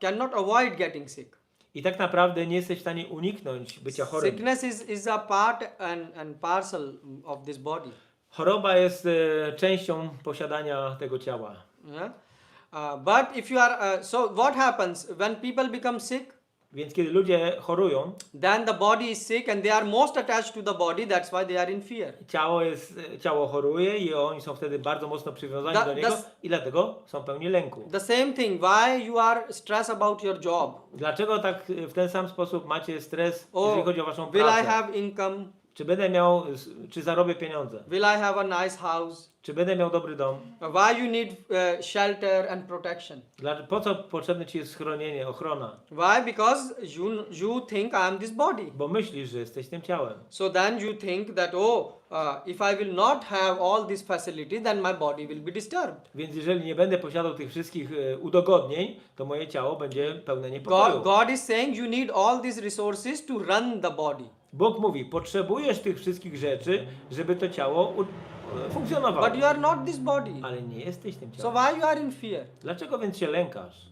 cannot avoid getting sick. I tak naprawdę nie jesteś w stanie uniknąć bycia chorym. Sickness is a part and parcel of this body. Choroba jest częścią posiadania tego ciała. Yeah? But if you are, so what happens when people become sick? Więc kiedy ludzie chorują, Then the body is sick and they are most attached to the body, that's why they are in fear. ciało choruje i oni są wtedy bardzo mocno przywiązani That- do niego that's- i dlatego są pełni lęku. The same thing, why you are stressed about your job? Dlaczego tak w ten sam sposób macie stres, Oh, jeżeli chodzi o waszą will I pracę? have income? Czy będę miał, czy zarobię pieniądze? Will I have a nice house? Czy będę miał dobry dom? Why you need shelter and protection? Po co potrzebne ci jest schronienie, ochrona? Why? Because you think I am this body. Bo myślisz, że jesteś tym ciałem. So then you think that, if I will not have all these facilities, then my body will be disturbed. Więc jeżeli nie będę posiadał tych wszystkich udogodnień, to moje ciało będzie pełne niepokoju. God is saying you need all these resources to run the body. Bóg mówi, potrzebujesz tych wszystkich rzeczy, żeby to ciało funkcjonowało. But you are not this body. Ale nie jesteś tym So ciałem. why you are in fear? Dlaczego więc się lękasz?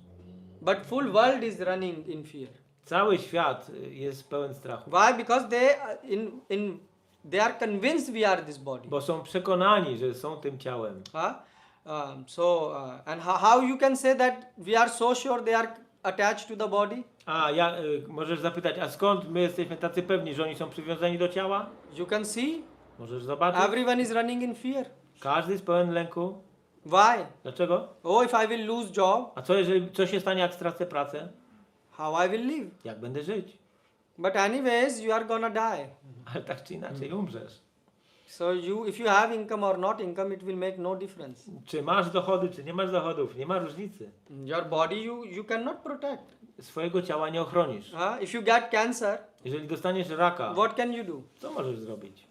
But full world is running in fear. Cały świat jest pełen strachu. Why? Because they are convinced we are this body. Bo są przekonani, że są tym ciałem. And how you can say that we are so sure they are attached to the body? Możesz zapytać, a skąd my jesteśmy tacy pewni, że oni są przywiązani do ciała? You can see Możesz zobaczyć. everyone is running in fear. Każdy jest pełen lęku. Why? Dlaczego? If I will lose job, A co się stanie, jak stracę pracę? how I will live? Jak będę żyć? But anyways, you are gonna die. Ale tak czy inaczej umrzesz. So if you have income or not income, it will make no difference. Czy masz dochody, czy nie masz dochodów, nie ma różnicy. Your body you cannot protect. Swojego ciała nie ochronisz. If you get cancer, Jeżeli dostaniesz raka, what can you do? co możesz zrobić?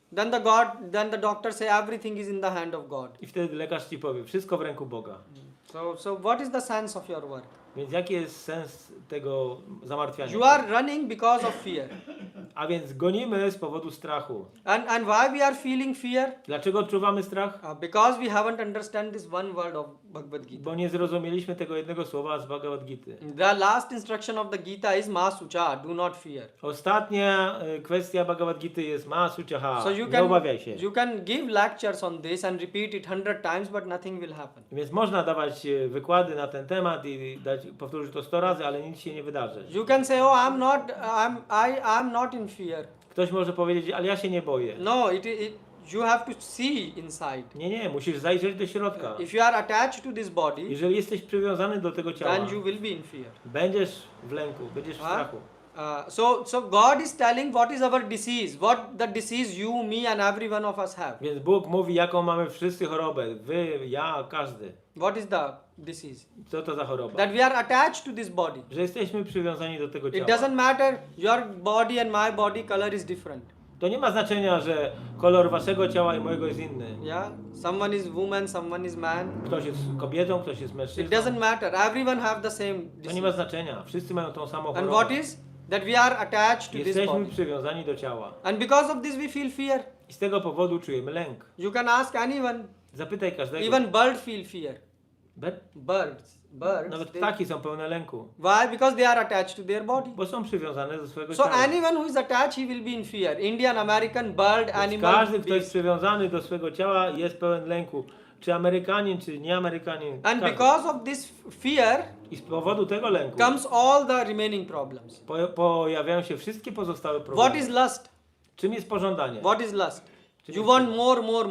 Then the doctor say everything is in the hand of God. I wtedy lekarz ci powie, wszystko w ręku Boga. So what is the sense of your work? Więc jaki jest sens tego zamartwiania? You are running because of fear. A więc gonimy z powodu strachu. And why we are feeling fear? Dlaczego odczuwamy strach? Because we haven't understand this one word of Bhagavad Gita. Bo nie zrozumieliśmy tego jednego słowa z Bhagavad Gity. The last instruction of the Gita is ma sucha, do not fear. Ostatnia kwestia Bhagavad Gity jest ma suchaha, So nie obawiaj się. you can give lectures on this and repeat it 100 times, but nothing will happen. Więc można dawać wykłady na ten temat i powtórzyć to 100 razy, ale nic się nie wydarzy. You can say, I'm not in fear. Ktoś może powiedzieć, ale ja się nie boję. No, you have to see inside. Nie, musisz zajrzeć do środka. If you are attached to this body, Jeżeli jesteś przywiązany do tego ciała, then you will be in fear. będziesz w lęku, będziesz w strachu. So God is telling what is our disease, what the disease you, me and every one of us have. Więc Bóg mówi, jaką mamy wszyscy chorobę. Wy, ja, każdy. What is the disease? Co to za choroba? That we are attached to this body. Że jesteśmy przywiązani do tego It ciała. doesn't matter your body and my body color is different. To nie ma znaczenia, że kolor waszego ciała i mojego jest inny. Yeah, someone is woman, someone is man. Ktoś jest kobietą, ktoś jest It mężczyzną. doesn't matter. Everyone have the same To nie disease. ma znaczenia. Wszyscy mają tą samą And chorobę. what is? That we are attached to this Jesteśmy body. przywiązani do ciała. And because of this we feel fear. I z tego powodu czujemy lęk. You can ask anyone. Zapytaj każdego. Even bird feel fear. Birds. Nawet They, ptaki są pełne lęku. why? Because they are attached to their body. Bo są przywiązane do swojego So ciała. anyone who is attached, he will be in fear. Indian, American, bird, Więc animal, każdy, kto jest beast. przywiązany do swojego ciała, jest pełen lęku. Czy Amerykanin, czy nie Amerykanin. And każdy. because of this fear I z powodu tego lęku comes all the remaining problems. pojawiają się wszystkie pozostałe problemy. What is lust? Czym jest pożądanie? What is lust? Czym You jest want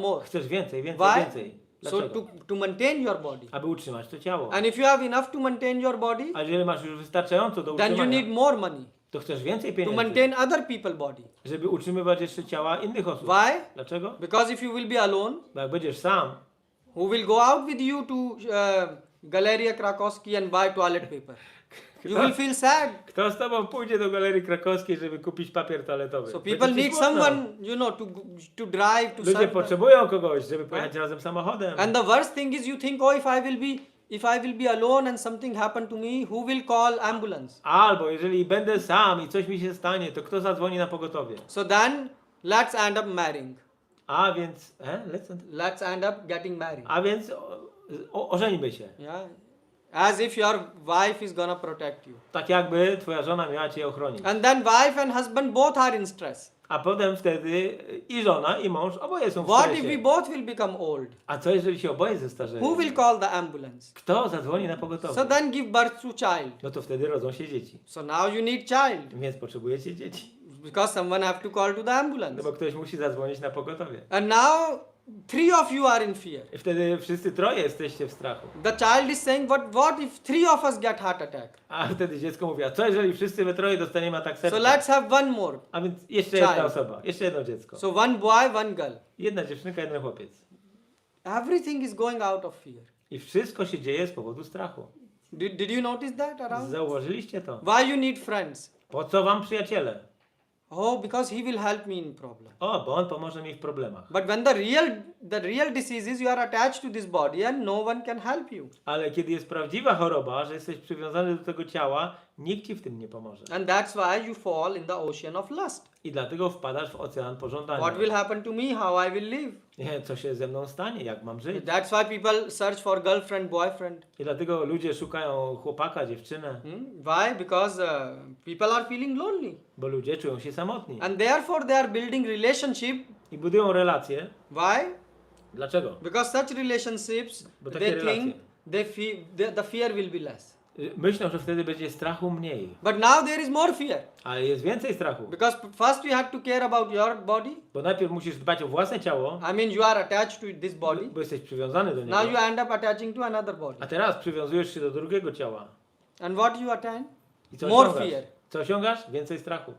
more. Chcesz więcej, więcej, Why? więcej. So Dlaczego? to maintain your body. Aby utrzymać to ciało. And if you have enough to maintain your body, A jeżeli masz już wystarczająco do then you utrzymania, need more money to chcesz więcej to pieniędzy, maintain other people's body. żeby utrzymywać jeszcze ciała innych osób. Why? Dlaczego? Because if you will be alone, Bo jak będziesz sam, who will go out with you to Galeria Krakowski and buy toilet paper? You will feel sad. kto z tobą pójdzie do Galerii Krakowskiej, żeby kupić papier toaletowy? So Będzie people ci need smutno. someone, to drive, to Ludzie serve. potrzebują kogoś, żeby pojechać razem samochodem. And the worst thing is you think, if I will be alone and something happen to me, who will call ambulance? Albo jeżeli będę sam i coś mi się stanie, to kto zadzwoni na pogotowie? So then let's end up marrying. A więc, Let's end up getting married. a więc ożeńmy się. Yeah. As if your wife is gonna protect you. Tak jakby twoja żona miała cię ochronić. And then wife and husband both are in stress. A potem wtedy i żona, i mąż oboje są w What if we stresie. both will become old? A co jeżeli się oboje zestarzeją? Who will call the ambulance? Kto zadzwoni na pogotowie? So then give birth to child. No to wtedy rodzą się dzieci. So now you need child Więc potrzebujecie dzieci. because someone have to call to the No ambulance. bo ktoś musi zadzwonić na pogotowie. And now 3 of you are in fear. I wtedy wszyscy troje jesteście w strachu. The child is saying, what if 3 of us get heart attack? A wtedy dziecko mówi, a co jeżeli wszyscy we troje dostaniemy atak serca? So let's have one more. A więc jeszcze jedna Child. osoba, jeszcze jedno dziecko. So one boy, one girl. Jedna dziewczynka, jeden chłopiec. Everything is going out of fear. I wszystko się dzieje z powodu strachu. Did you notice that around? Zauważyliście to? Why you need friends? Po co wam przyjaciele? Oh, because he will help me in problem. O, bo on pomoże mi w problemach. But when the real disease is you are attached to this body and no one can help you. Ale kiedy jest prawdziwa choroba, że jesteś przywiązany do tego ciała, nikt ci w tym nie pomoże. And that's why you fall in the ocean of lust. I dlatego wpadasz w ocean pożądania. What will happen to me? How I will live? Nie, co się ze mną stanie, jak mam żyć? That's why people search for girlfriend, boyfriend. I dlatego ludzie szukają chłopaka, dziewczynę, Why? Because people are feeling lonely. bo ludzie czują się samotni. And therefore they are building relationship. I budują relacje. Why? Dlaczego? Because such relationships, Bo takie they relacje. think the fear will be less. Myślą, że wtedy będzie strachu mniej. But now there is more fear. Ale jest więcej strachu. Because first you have to care about your body. Bo najpierw musisz dbać o własne ciało, I mean you are attached to this body. bo jesteś przywiązany do Now you niego. end up attaching to another body. A teraz przywiązujesz się do drugiego ciała. And what you attain? I co More osiągasz? fear. Co osiągasz? Więcej strachu.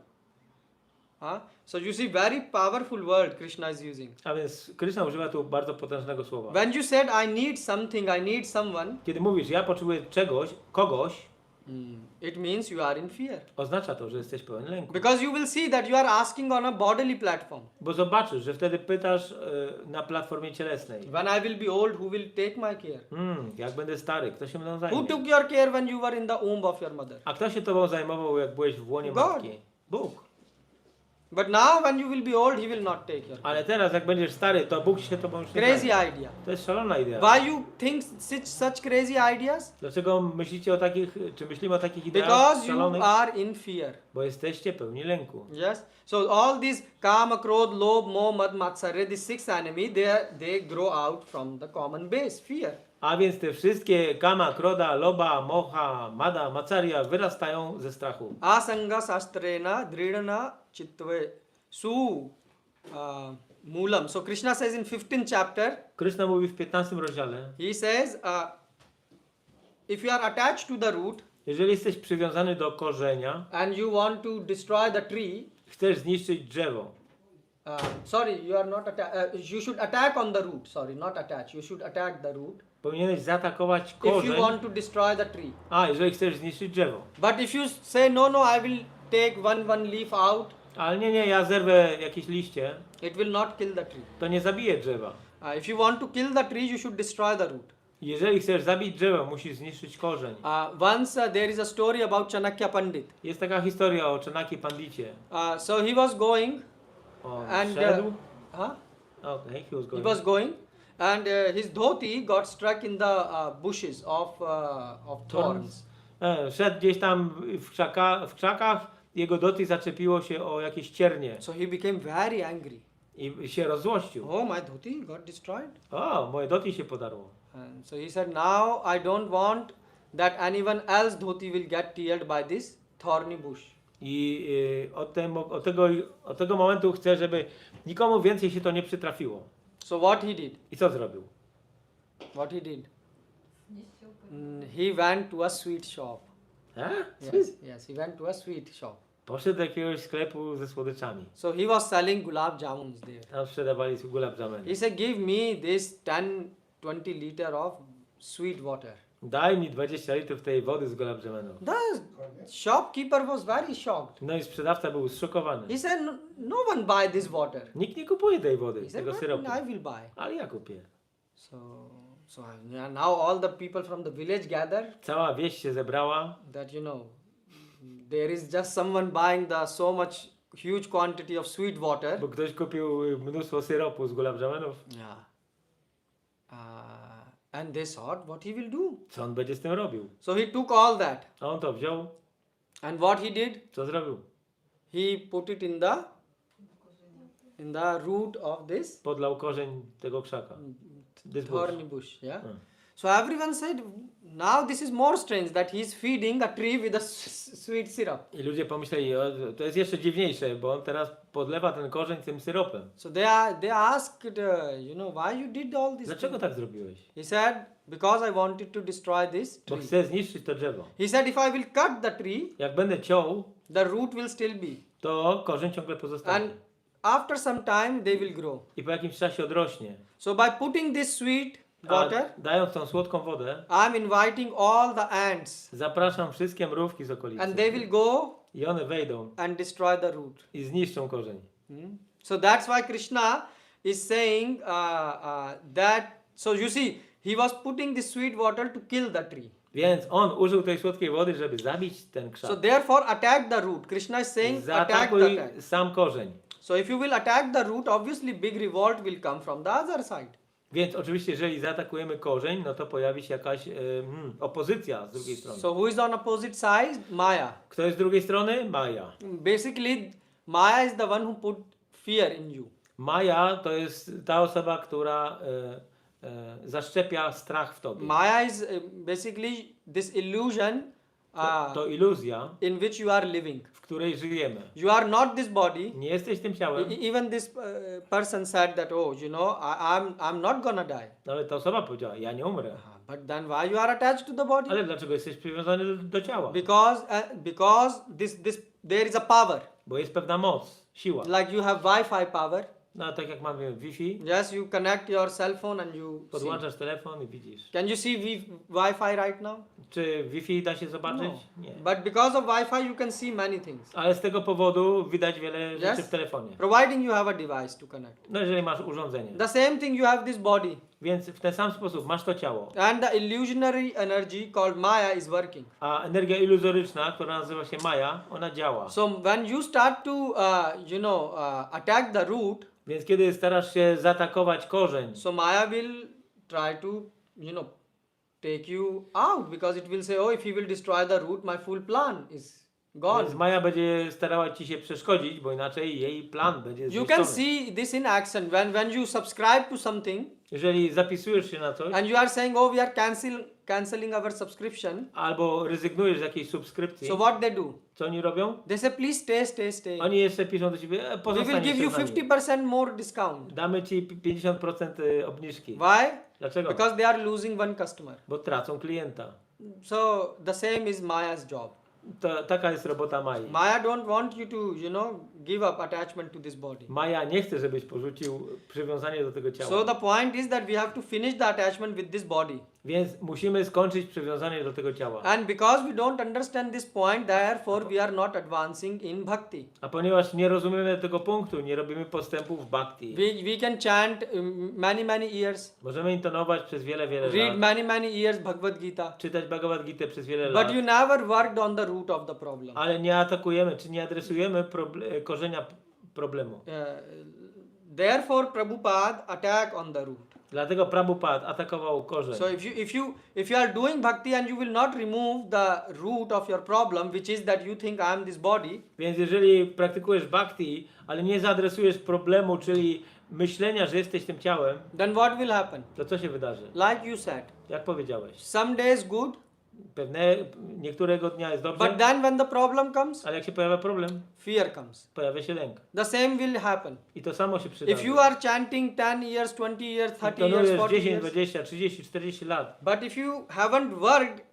So you see very powerful word Krishna is using. A więc Krishna używa tu bardzo potężnego słowa. When you said I need something, I need someone, Kiedy mówisz, ja potrzebuję czegoś, kogoś, it means you are in fear. oznacza to, że jesteś pełen lęku. Because you will see that you are asking on a bodily platform. Bo zobaczysz, że wtedy pytasz na platformie cielesnej. When I will be old, who will take my care? Jak będę stary, kto się mną Who zajmie? took your care when you were in the womb of your mother? A kto się tobą zajmował, jak byłeś w łonie God. matki? Bóg. But now when you will be old, he will not take your care. Ale teraz, jak będziesz stary, to Bóg się tobą już nie Crazy zajmie. idea. To jest szalona idea. Why you think such crazy ideas? Dlaczego myślicie o takich, czy myślimy o takich ideach Because you szalonych? are in fear. Bo jesteście pełni lęku. Yes. So all these kama, krodh, lobh, moh, mad, matsarya, these six enemy, they grow out from the common base, fear. A więc te wszystkie kama, kroda, loba, moha, mada, macarya wyrastają ze strachu. Asanga sastrena dridana chittve su moolam. So Krishna says in 15th chapter, Krishna mówi w 15 rozdziale, he says, if you are attached to the root jeżeli jesteś przywiązany do korzenia, and you want to destroy the tree, chcesz zniszczyć drzewo. sorry, you are not you should attack on the root. Sorry, not attach. You should attack the root Powinieneś zaatakować if you korzeń. want to destroy the tree. A, jeżeli chcesz zniszczyć drzewo. But if you say no, I will take one leaf out, Ale nie, ja zerwę jakieś liście, it will not kill the tree. to nie zabije drzewa. If you want to kill the tree, you should destroy the root. Jeżeli chcesz zabić drzewo, musisz zniszczyć korzeń. Once there is a story about Chanakya Pandit. Jest taka historia o Chanakya Pandicie. So he was going On and szedł. Okay, he was he going. was going and his dhoti got stuck in the bushes of thorns. Szedł gdzieś tam w krzakach, jego doty zaczepiło się o jakieś ciernie So he became very angry. i się rozzłościł. Oh, my dhoti got destroyed. O, moje doty się podarło. And so he said, now I don't want that anyone else dhoti will get teared by this thorny bush. I od tego momentu chcę, żeby nikomu więcej się to nie przytrafiło. So what he did? I co zrobił? What he did? He went to a sweet shop. Yes, he went to a sweet shop. Poszedł do jakiegoś sklepu ze słodyczami. So he was selling gulab jamuns there. Tam sprzedawali gulab jamuny. He said, give me this 10-20 liter of sweet water. Daj mi 20 litrów tej wody z gulab jamunu. The shopkeeper was very shocked. No i sprzedawca był zszokowany. He said, no one buy this water. Nikt nie kupuje tej wody, He said, tego syropu. I will buy. Ale ja kupię. So now all the people from the village gather Cała wieś się zebrała. that, there is just someone buying so much huge quantity of sweet water. Bo ktoś kupił mnóstwo syropu z gulab jamunów. Yeah. And they thought what he will do. Co on będzie z tym robił? So he took all that. A on to wziął. And what he did? Co zrobił? He put it in the root of this Podlał korzeń tego krzaka. This bush. thorny bush. Yeah. So everyone said, now this is more strange that he is feeding a tree with a sweet syrup. I ludzie pomyśleli, to jest jeszcze dziwniejsze, bo on teraz podlewa ten korzeń tym syropem. So they asked, why you did all this? Dlaczego tak zrobiłeś? He said, because I wanted to destroy this Bo tree. chcę zniszczyć to drzewo. He said, if I will cut the tree, Jak będę ciął, the root will still be. to korzeń ciągle pozostanie. And after some time they will grow. I po jakimś czasie odrośnie. So by putting this sweet A water, dając tą słodką wodę, I'm inviting all the ants zapraszam wszystkie mrówki z okolicy. and they will go I one wejdą and destroy the root. i zniszczą korzeń. So that's why Krishna is saying that, so you see, he was putting this sweet water to kill the tree. Więc on użył tej słodkiej wody, żeby zabić ten krzak. So therefore attack the root. Krishna is saying attack the Zaatakuj attack. sam korzeń. So if you will attack the root, obviously big revolt will come from the other side. Więc oczywiście, jeżeli zaatakujemy korzeń, no to pojawi się jakaś opozycja z drugiej strony. So who is on opposite side? Maya. Kto jest z drugiej strony? Maja. Basically, Maya is the one who put fear in you. Maja to jest ta osoba, która zaszczepia strach w tobie. Maya is basically this illusion To iluzja, in which you are living. w której żyjemy. You are not this body. Nie jesteś tym ciałem. Even this person said that, oh, you know, I'm not gonna die. Nawet ta osoba powiedziała, ja nie umrę. But then why you are attached to the body? Ale dlaczego jesteś przywiązany do ciała? Because there is a power. Bo jest pewna moc, siła. Like you have Wi-Fi power. No tak jak mamy Wi-Fi, Yes, you connect your cell phone and you see. podłączasz telefon i widzisz. Can you see Wi-Fi right now? Czy Wi-Fi da się zobaczyć? No. Nie. But because of Wi-Fi you can see many things. Ale z tego powodu widać wiele Yes. rzeczy w telefonie. Providing you have a device to connect. No jeżeli masz urządzenie. The same thing you have this body. Więc w ten sam sposób masz to ciało. And the illusionary energy called Maya is working. A energia iluzoryczna, która nazywa się Maja, ona działa. So when you start to, attack the root, Więc kiedy starasz się zaatakować korzeń, so Maya will try to, take you out because it will say, oh, if he will destroy the root, my full plan is gone. więc Maja będzie starała ci się przeszkodzić, bo inaczej jej plan będzie You can zniszczony. see this in action when you subscribe to something Jeżeli zapisujesz się na coś, and you are saying, oh, we are canceling our subscription. albo rezygnujesz z jakiejś subskrypcji, So what they do? co oni robią? They say, please stay. Oni jeszcze piszą do ciebie, We will pozostaniesz give you z nami. 50% more discount. Damy ci 50% obniżki. Why? Dlaczego? Because they are losing one customer. Bo tracą klienta. So the same is Maya's job. Taka jest robota Mai. Maya don't want you to, give up attachment to this body. Maja nie chce, żebyś porzucił przywiązanie do tego ciała. So the point is that we have to finish the attachment with this body. Więc musimy skończyć przywiązanie do tego ciała. And because we don't understand this point, therefore we are not advancing in bhakti. A ponieważ nie rozumiemy tego punktu, nie robimy postępu w bhakti. We can chant many years, Możemy intonować przez wiele read lat. many years Bhagavad Gita, Czytać Bhagavad Gita przez wiele lat. but you never worked on the root of the problem. Ale nie atakujemy, czy nie adresujemy korzenia problemu. Therefore Prabhupada attack on the root. Dlatego Prabhupada atakował korzeń. So if you are doing bhakti and you will not remove the root of your problem, which is that you think I am this body, Więc jeżeli praktykujesz bhakti, ale nie zaadresujesz problemu, czyli myślenia, że jesteś tym ciałem, then what will happen? to co się wydarzy? Like you said, Jak powiedziałeś? some days good, Niektórego dnia jest but dobrze, then when the problem comes, ale jak się pojawia problem, fear comes. pojawia się lęk. The same will happen. I to samo się przydarzy. If you are chanting 10 years, 20 years, 30 years, Intonujesz 40 10, years, 20, 30, 40 lat, but if you haven't worked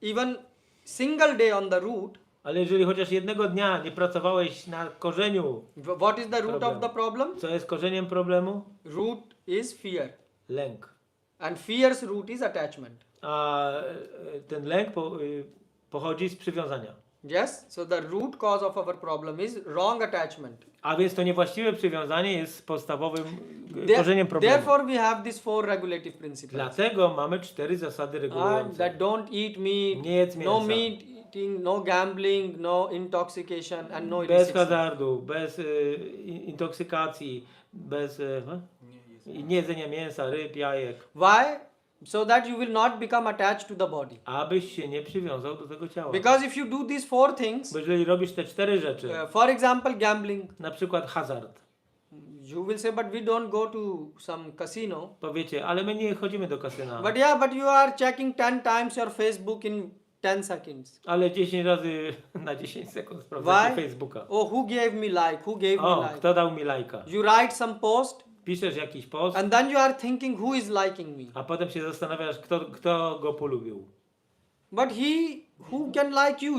even single day on the root, ale jeżeli chociaż jednego dnia nie pracowałeś na korzeniu, what is the root Problem. of the problem? co jest korzeniem problemu? Root is fear. Lęk. And fear's root is attachment. A ten lęk pochodzi z przywiązania. Yes? So the root cause of our problem is wrong attachment. A więc to niewłaściwe przywiązanie jest podstawowym korzeniem problemu. Therefore we have these 4 regulative principles. Dlatego mamy 4 zasady regulujące. That don't eat meat, Nie jedz no mięsa. meat eating, no gambling, no intoxication and no Bez illicit. hazardu, bez intoksykacji, bez nie jedzenia mięsa, ryb, jajek. Why? So that you will not become attached to the body. Abyś się nie przywiązał do tego ciała. Because if you do these 4 things, Bo jeżeli robisz te 4 rzeczy, for example gambling, na przykład hazard, you will say but we don't go to some casino. powiecie, ale my nie chodzimy do kasyna. But you are checking 10 times your Facebook in 10 seconds. Ale 10 razy na 10 sekund sprawdzacie Why? Facebooka. Oh, who gave me like? Who gave me O, like? kto dał mi lajka? You write some post Piszesz jakiś post, and then you are thinking who is liking me. a potem się zastanawiasz, kto go polubił. But who can like you?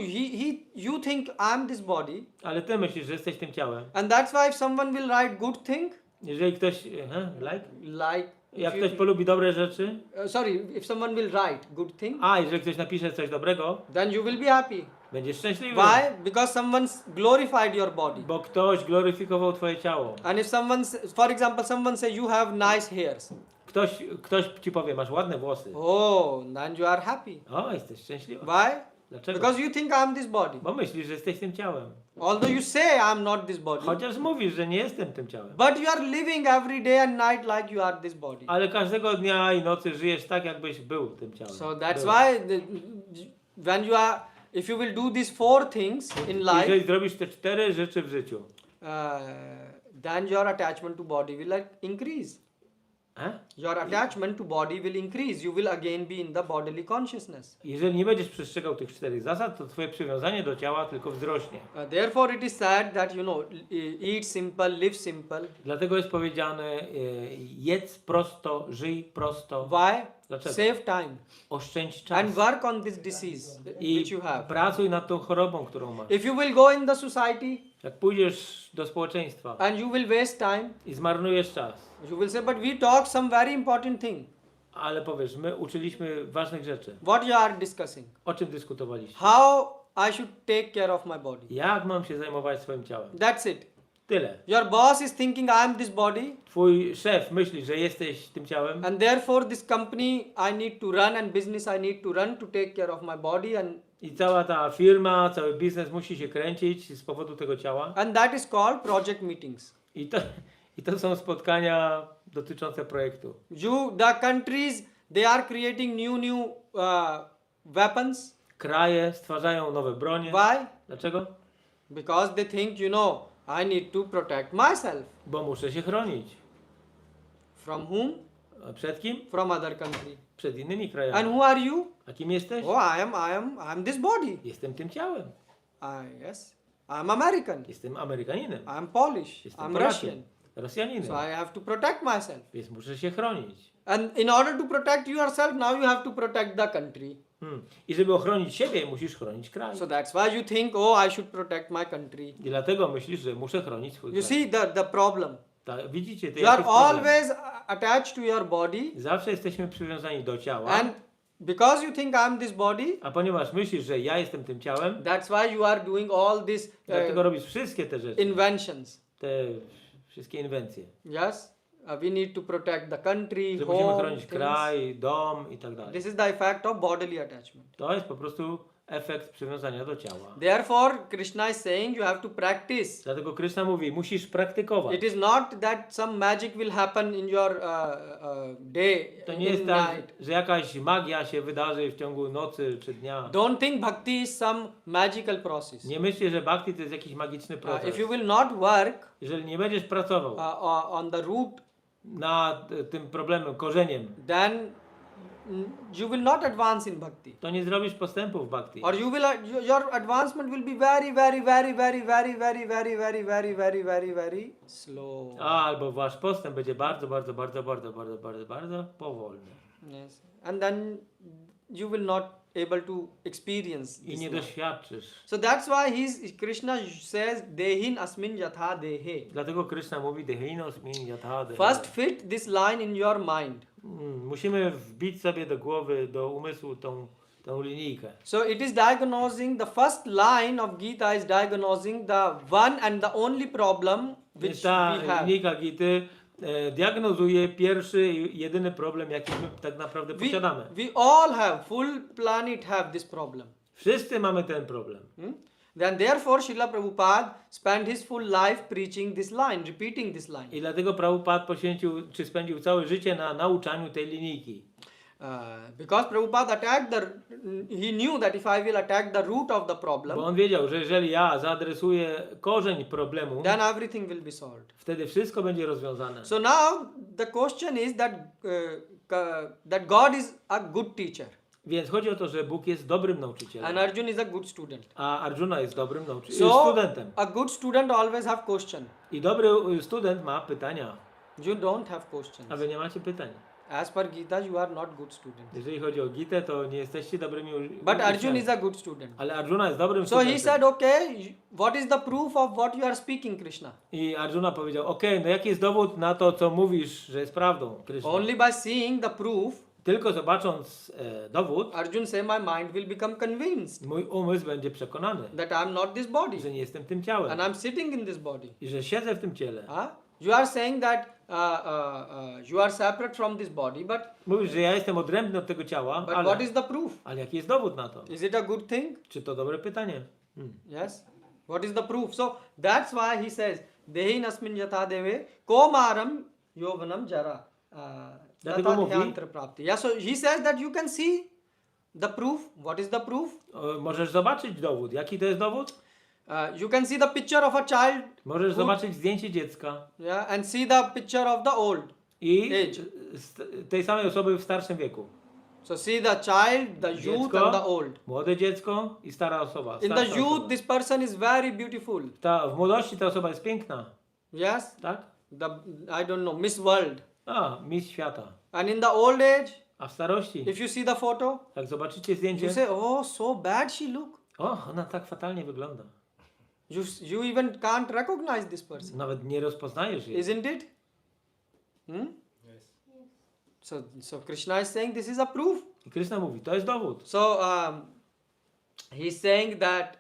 You think I'm this body, Ale ty myślisz, że jesteś tym ciałem. and that's why if someone will write good thing, Jeżeli ktoś, like jak if ktoś polubi dobre rzeczy, sorry, if someone will write good thing, jeżeli ktoś napisze coś dobrego, then you will be happy. będziesz szczęśliwy. Why? Because someone's glorified your body. Bo ktoś gloryfikował twoje ciało. And if for example, someone say you have nice hairs, Ktoś ci powie, masz ładne włosy. oh, then you are happy. O, jesteś szczęśliwy. Why? Dlaczego? Because you think I'm this body. Bo myślisz, że jesteś tym ciałem. Although you say I'm not this body, Chociaż mówisz, że nie jestem tym ciałem. but you are living every day and night like you are this body. Ale każdego dnia i nocy żyjesz tak, jakbyś był tym ciałem. So that's Był. why when you are, if you will do these 4 things in life, Jeżeli zrobisz te 4 rzeczy w życiu, then your attachment to body will increase. Your attachment to body will increase. You will again be in the bodily consciousness. jeżeli nie będziesz przestrzegał tych 4 zasad, to twoje przywiązanie do ciała tylko wzrośnie. Therefore it is said that, eat simple, live simple. Dlatego jest powiedziane, jedz prosto, żyj prosto. Why? Dlaczego? Save time Oszczędź czas. and work on this disease which you have. Pracuj nad tą chorobą, którą masz. If you will go in the society Jak pójdziesz do społeczeństwa and you will waste time, i zmarnujesz czas, you will say, but we talk some very important thing. ale powiesz, my uczyliśmy ważnych rzeczy. What you are discussing? O czym dyskutowaliście? How I should take care of my body. Jak mam się zajmować swoim ciałem? That's it. Tyle. Your boss is thinking I am this body, Twój szef myśli, że jesteś tym ciałem and therefore this company I need to run and business I need to run to take care of my body, i cała ta firma, cały biznes musi się kręcić z powodu tego ciała. and that is called project meetings. I to są spotkania dotyczące projektu. The countries, they are creating new weapons. Kraje stwarzają nowe bronie. Why? Dlaczego? Because they think, I need to protect myself. Bo muszę się chronić. From whom? A przed kim? From other country. Przed innymi And krajami. who are you? A kim jesteś? Oh, I am this body. Jestem tym ciałem. Yes. I'm American. Jestem Amerykaninem. I'm Polish. Jestem I'm Polakiem. Russian. Rosjaninem. So I have to protect myself. Więc muszę się chronić. And in order to protect yourself, now you have to protect the country. I żeby ochronić siebie, musisz chronić kraj. So that's why you think, I should protect my country. I dlatego myślisz, że muszę chronić swój You kraj. see the problem. Widzicie, to You are jaki jest problem? always attached to your body, Zawsze jesteśmy przywiązani do ciała. and because you think I'm this body, A ponieważ myślisz, że ja jestem tym ciałem, that's why you are doing all these dlatego robisz wszystkie te rzeczy. inventions. Te wszystkie inwencje. Yes, we need to protect the country, Że musimy home, chronić things. kraj, dom i tak dalej. This is the effect of bodily attachment. To jest po prostu efekt przywiązania do ciała. Therefore, Krishna is saying you have to practice. Dlatego Krishna mówi, musisz praktykować. It is not that some magic will happen in your day, To nie in jest tak, night. że jakaś magia się wydarzy w ciągu nocy czy dnia. Don't think bhakti is some magical process. Nie myślcie, że bhakti to jest jakiś magiczny proces. If you will not work Jeżeli nie będziesz pracował on the root, nad tym problemem, korzeniem, then you will not advance in bhakti. to nie zrobisz postępu w bhakti. Or your advancement will be very, very, very, very, very, very, very, very, very, very, very, very slow. Albo wasz postęp będzie bardzo, bardzo, bardzo, bardzo, bardzo, bardzo, bardzo powolny. Yes. And then you will not able to experience I this nie life. doświadczysz. So that's why Krishna says dehin asmin yatha dehe. Dlatego Krishna mówi dehinos min yathade. First fit this line in your mind. Musimy wbić sobie do głowy, do umysłu tą linijkę. So it is diagnosing, the first line of Gita is diagnosing the one and the only problem which Ta we have. linijka Gity diagnozuje pierwszy i jedyny problem, jaki my tak naprawdę posiadamy. We all have, full planet have this problem. Wszyscy mamy ten problem. Then therefore Srila Prabhupada spent his full life preaching this line, repeating this line. I dlatego Prabhupada spędził całe życie na nauczaniu tej linijki. Because Prabhupada he knew that if I will attack the root of the problem, Bo on wiedział, że jeżeli ja zaadresuję korzeń problemu, then everything will be solved. wtedy wszystko będzie rozwiązane. So now the question is that God is a good teacher Więc chodzi o to, że Bóg jest dobrym nauczycielem, and Arjun is a good student. a Arjuna jest dobrym So studentem. a good student always have question. I dobry student ma pytania, You don't have questions. a wy nie macie pytań. As per Gita, you are not good student. Jeżeli chodzi o Gitę, to nie jesteście dobrymi But Arjun uczniami. is a good student. Ale Arjuna jest dobrym So he studentem. said, okay, what is the proof of what you are speaking, Krishna? I Arjuna powiedział, okej, no jaki jest dowód na to, co mówisz, że jest prawdą, Krishna? Only by seeing the proof, Tylko zobacząc dowód, Arjun say, my mind will become convinced mój umysł będzie przekonany, that I am not this body że nie jestem tym ciałem and I'm sitting in this body. i że siedzę w tym ciele. Huh? You are saying that you are separate from this body, but Mówisz, że ja jestem odrębny od tego ciała, what ale, is the proof? ale jaki jest dowód na to? Is it a good thing? Czy to dobre pytanie? Yes. What is the proof? So that's why he says, Dehi nasmin yata deve komaram yovanam jara. Dlatego Tata mówi- dhyantra prapti. Yeah, so he says that you can see the proof. What is the proof? Możesz zobaczyć dowód. Jaki to jest dowód? You can see the picture of a child, Możesz Who- zobaczyć zdjęcie dziecka yeah, and see the picture of the old. i Age. tej samej osoby w starszym wieku. So see the child, the youth, Dziecko, and the old. młode dziecko i stara osoba. In the starsza youth, osoba. this person is very beautiful. W młodości ta osoba jest piękna, Yes, tak? I don't know, Miss World. Mistrz świata. And in the old age, A w starości, if you see the photo, jak zobaczycie zdjęcie, you say, oh, so bad she look. ona tak fatalnie wygląda. You even can't recognize this person, Nawet nie rozpoznajesz jej. isn't it? Hmm? So Krishna is saying this is a proof. I Krishna mówi, to jest dowód. So he's saying that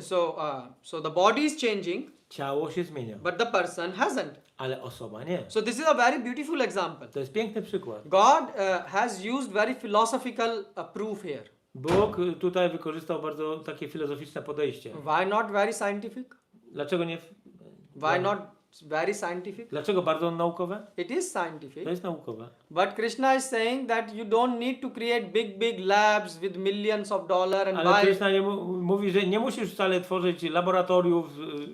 so the body is changing, Ciało się zmienia, but the person hasn't. ale osoba nie. So this is a very beautiful example. To jest piękny przykład. God has used very philosophical proof here. Bóg tutaj wykorzystał bardzo takie filozoficzne podejście. Why not very scientific? Dlaczego nie? Why not very scientific? Dlaczego bardzo naukowe? It is scientific. To jest naukowe. But Krishna is saying that you don't need to create big labs with millions of dollars and Ale buy. Krishna nie mówi, że nie musisz wcale tworzyć laboratoriów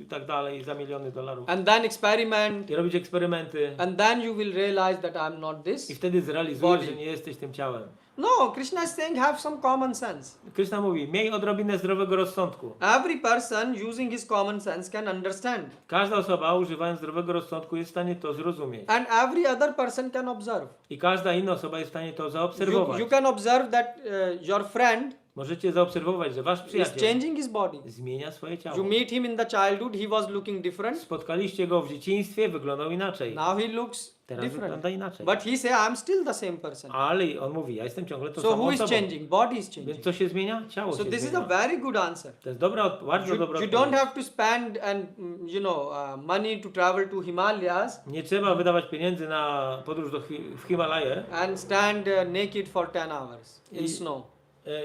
i tak dalej za miliony dolarów. And then experiment, I robić eksperymenty. and then you will realize that I'm not I this. wtedy zrealizujesz, Body. że nie jesteś tym ciałem. No, Krishna is saying have some common sense. Krishna mówi, miej odrobinę zdrowego rozsądku. Every person using his common sense can understand. Każda osoba używając zdrowego rozsądku jest w stanie to zrozumieć. And every other person can observe. I każda inna osoba jest w stanie to You, zaobserwować. you can observe that your friend Możecie zaobserwować, że wasz is przyjaciel changing his body. zmienia swoje ciało. You meet him in the childhood, he was looking different. Spotkaliście go w dzieciństwie, wyglądał inaczej. Now he looks Teraz different. wygląda inaczej. But he say, I'm still the same person. Ale on mówi, ja jestem ciągle tą So samą who is osobą. changing? Body is changing. Więc co się zmienia? Ciało So się this is a zmienia. very good answer. To jest dobra, bardzo dobra You don't odpowiedź. have to spend money to travel to Himalayas Nie trzeba wydawać pieniędzy na podróż w Himalaje and stand naked for 10 hours in I- snow.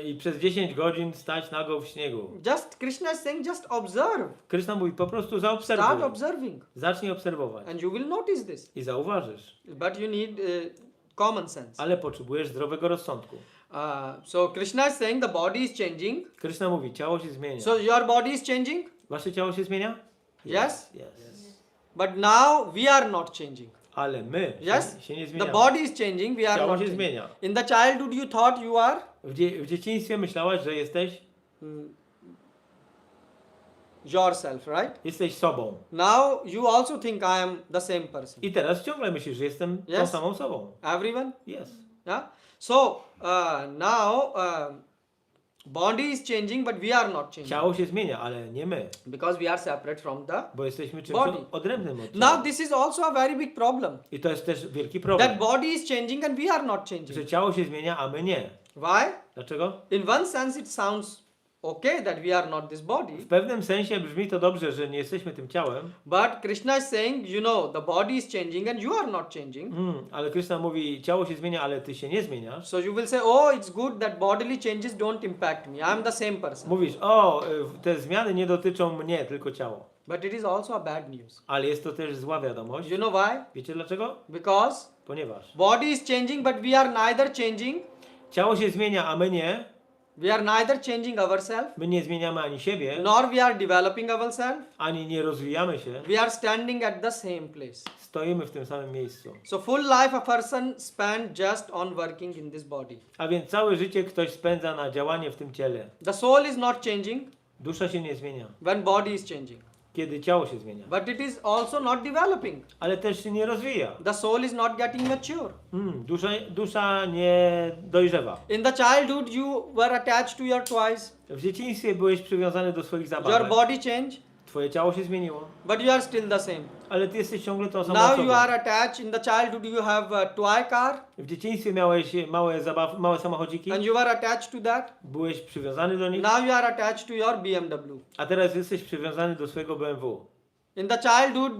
I przez 10 godzin stać nago w śniegu. Just Krishna is saying, just observe. Krishna mówi, po prostu Start zaobserwuj. observing, Zacznij obserwować and you will notice this. i zauważysz. But you need common sense. Ale potrzebujesz zdrowego rozsądku. So Krishna is saying the body is changing. Krishna mówi, ciało się zmienia. So your body is changing, Wasze ciało się zmienia? Yes? Yes. but now we are not changing. Ale my Yes? się nie The zmieniamy. body is changing, we are Ciało not się changing. zmienia. In the childhood you thought you are W dzieciństwie myślałaś, że yourself, right? jesteś sobą. Now you also think I am the same person. I teraz ciągle myślisz, że jestem tą Yes. samą sobą. Everyone? Yes. Yeah? So now body is changing, but we are not changing. Ciało się zmienia, ale nie my. Because we are separate from the Bo jesteśmy czymś Body. odrębnym od Now ciała. this is also a very big problem. I to jest też wielki That problem. body is changing and we are not Że changing. ciało się zmienia, a my nie. Why? Dlaczego? In one sense it sounds okay that we are not this body. W pewnym sensie brzmi to dobrze, że nie jesteśmy tym ciałem. But Krishna is saying, the body is changing and you are not changing. Ale Krishna mówi, ciało się zmienia, ale ty się nie zmieniasz. So you will say, oh, it's good that bodily changes don't impact me. I am the same person. Mówisz, te zmiany nie dotyczą mnie, tylko ciało. But it is also a bad news. Ale jest to też zła wiadomość. You know why? Wiecie dlaczego? Because Ponieważ body is changing, but we are neither changing. ciało się zmienia, a my nie. We are neither changing ourselves, My nie zmieniamy ani siebie, nor we are developing ourselves. ani nie rozwijamy się. We are standing at the same place. Stoimy w tym samym miejscu. So full life a person spend just on working in this body. A więc całe życie ktoś spędza na działanie w tym ciele. The soul is not changing Dusza się nie zmienia. when body is changing. kiedy ciało się zmienia. But it is also not developing. Ale też się nie rozwija. The soul is not getting mature. Dusza nie dojrzewa. In the childhood, you were attached to your toys. W dzieciństwie byłeś przywiązany do swoich Your zabawek. body changed, Twoje ciało się zmieniło. but you are still the same. Ale ty jesteś ciągle tą samą Now osobą. you are attached. In the childhood, you have a toy car, W dzieciństwie miałeś małe samochodziki. and you are attached to that. Byłeś przywiązany do nich. Now you are attached to your BMW. A teraz jesteś przywiązany do swojego BMW. In the childhood,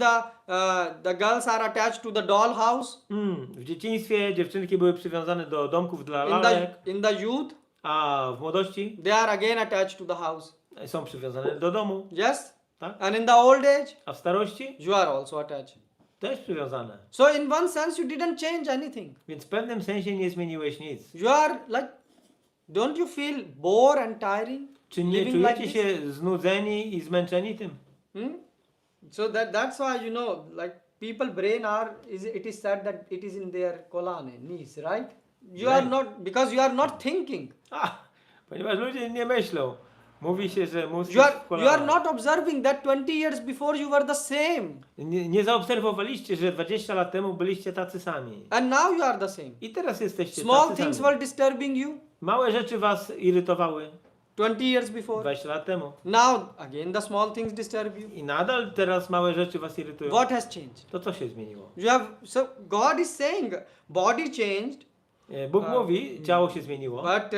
the girls are attached to the doll house. W dzieciństwie dziewczynki były przywiązane do domków dla In lalek. in the youth, A w młodości they are again attached to the house. są przywiązane do domu. Yes? Tak? And in the old age, A w starości you are also attached. też przywiązane. So in one sense, you didn't change anything. Więc w pewnym sensie nie zmieniłeś nic. You are like, don't you feel bored and tiring? Czy nie living czujecie like się znudzeni i zmęczeni tym? So that's why, like people brain it is said that it is in their colon, knees, right? You are Right. not, because you are not thinking. Ponieważ ludzie nie myślą. Mówi się, że mózg You jest w are kolanach. not observing that 20 years before you were the same. Nie zaobserwowaliście, że 20 lat temu byliście tacy sami. And now you are the same. I teraz jesteście Small tacy things sami. were disturbing you Małe rzeczy was irytowały 20 years before. 20 lat temu. Now again the small things disturb you. I nadal teraz małe rzeczy was irytują. What has changed? To co się zmieniło? So God is saying body changed, Bóg mówi, ciało się zmieniło, but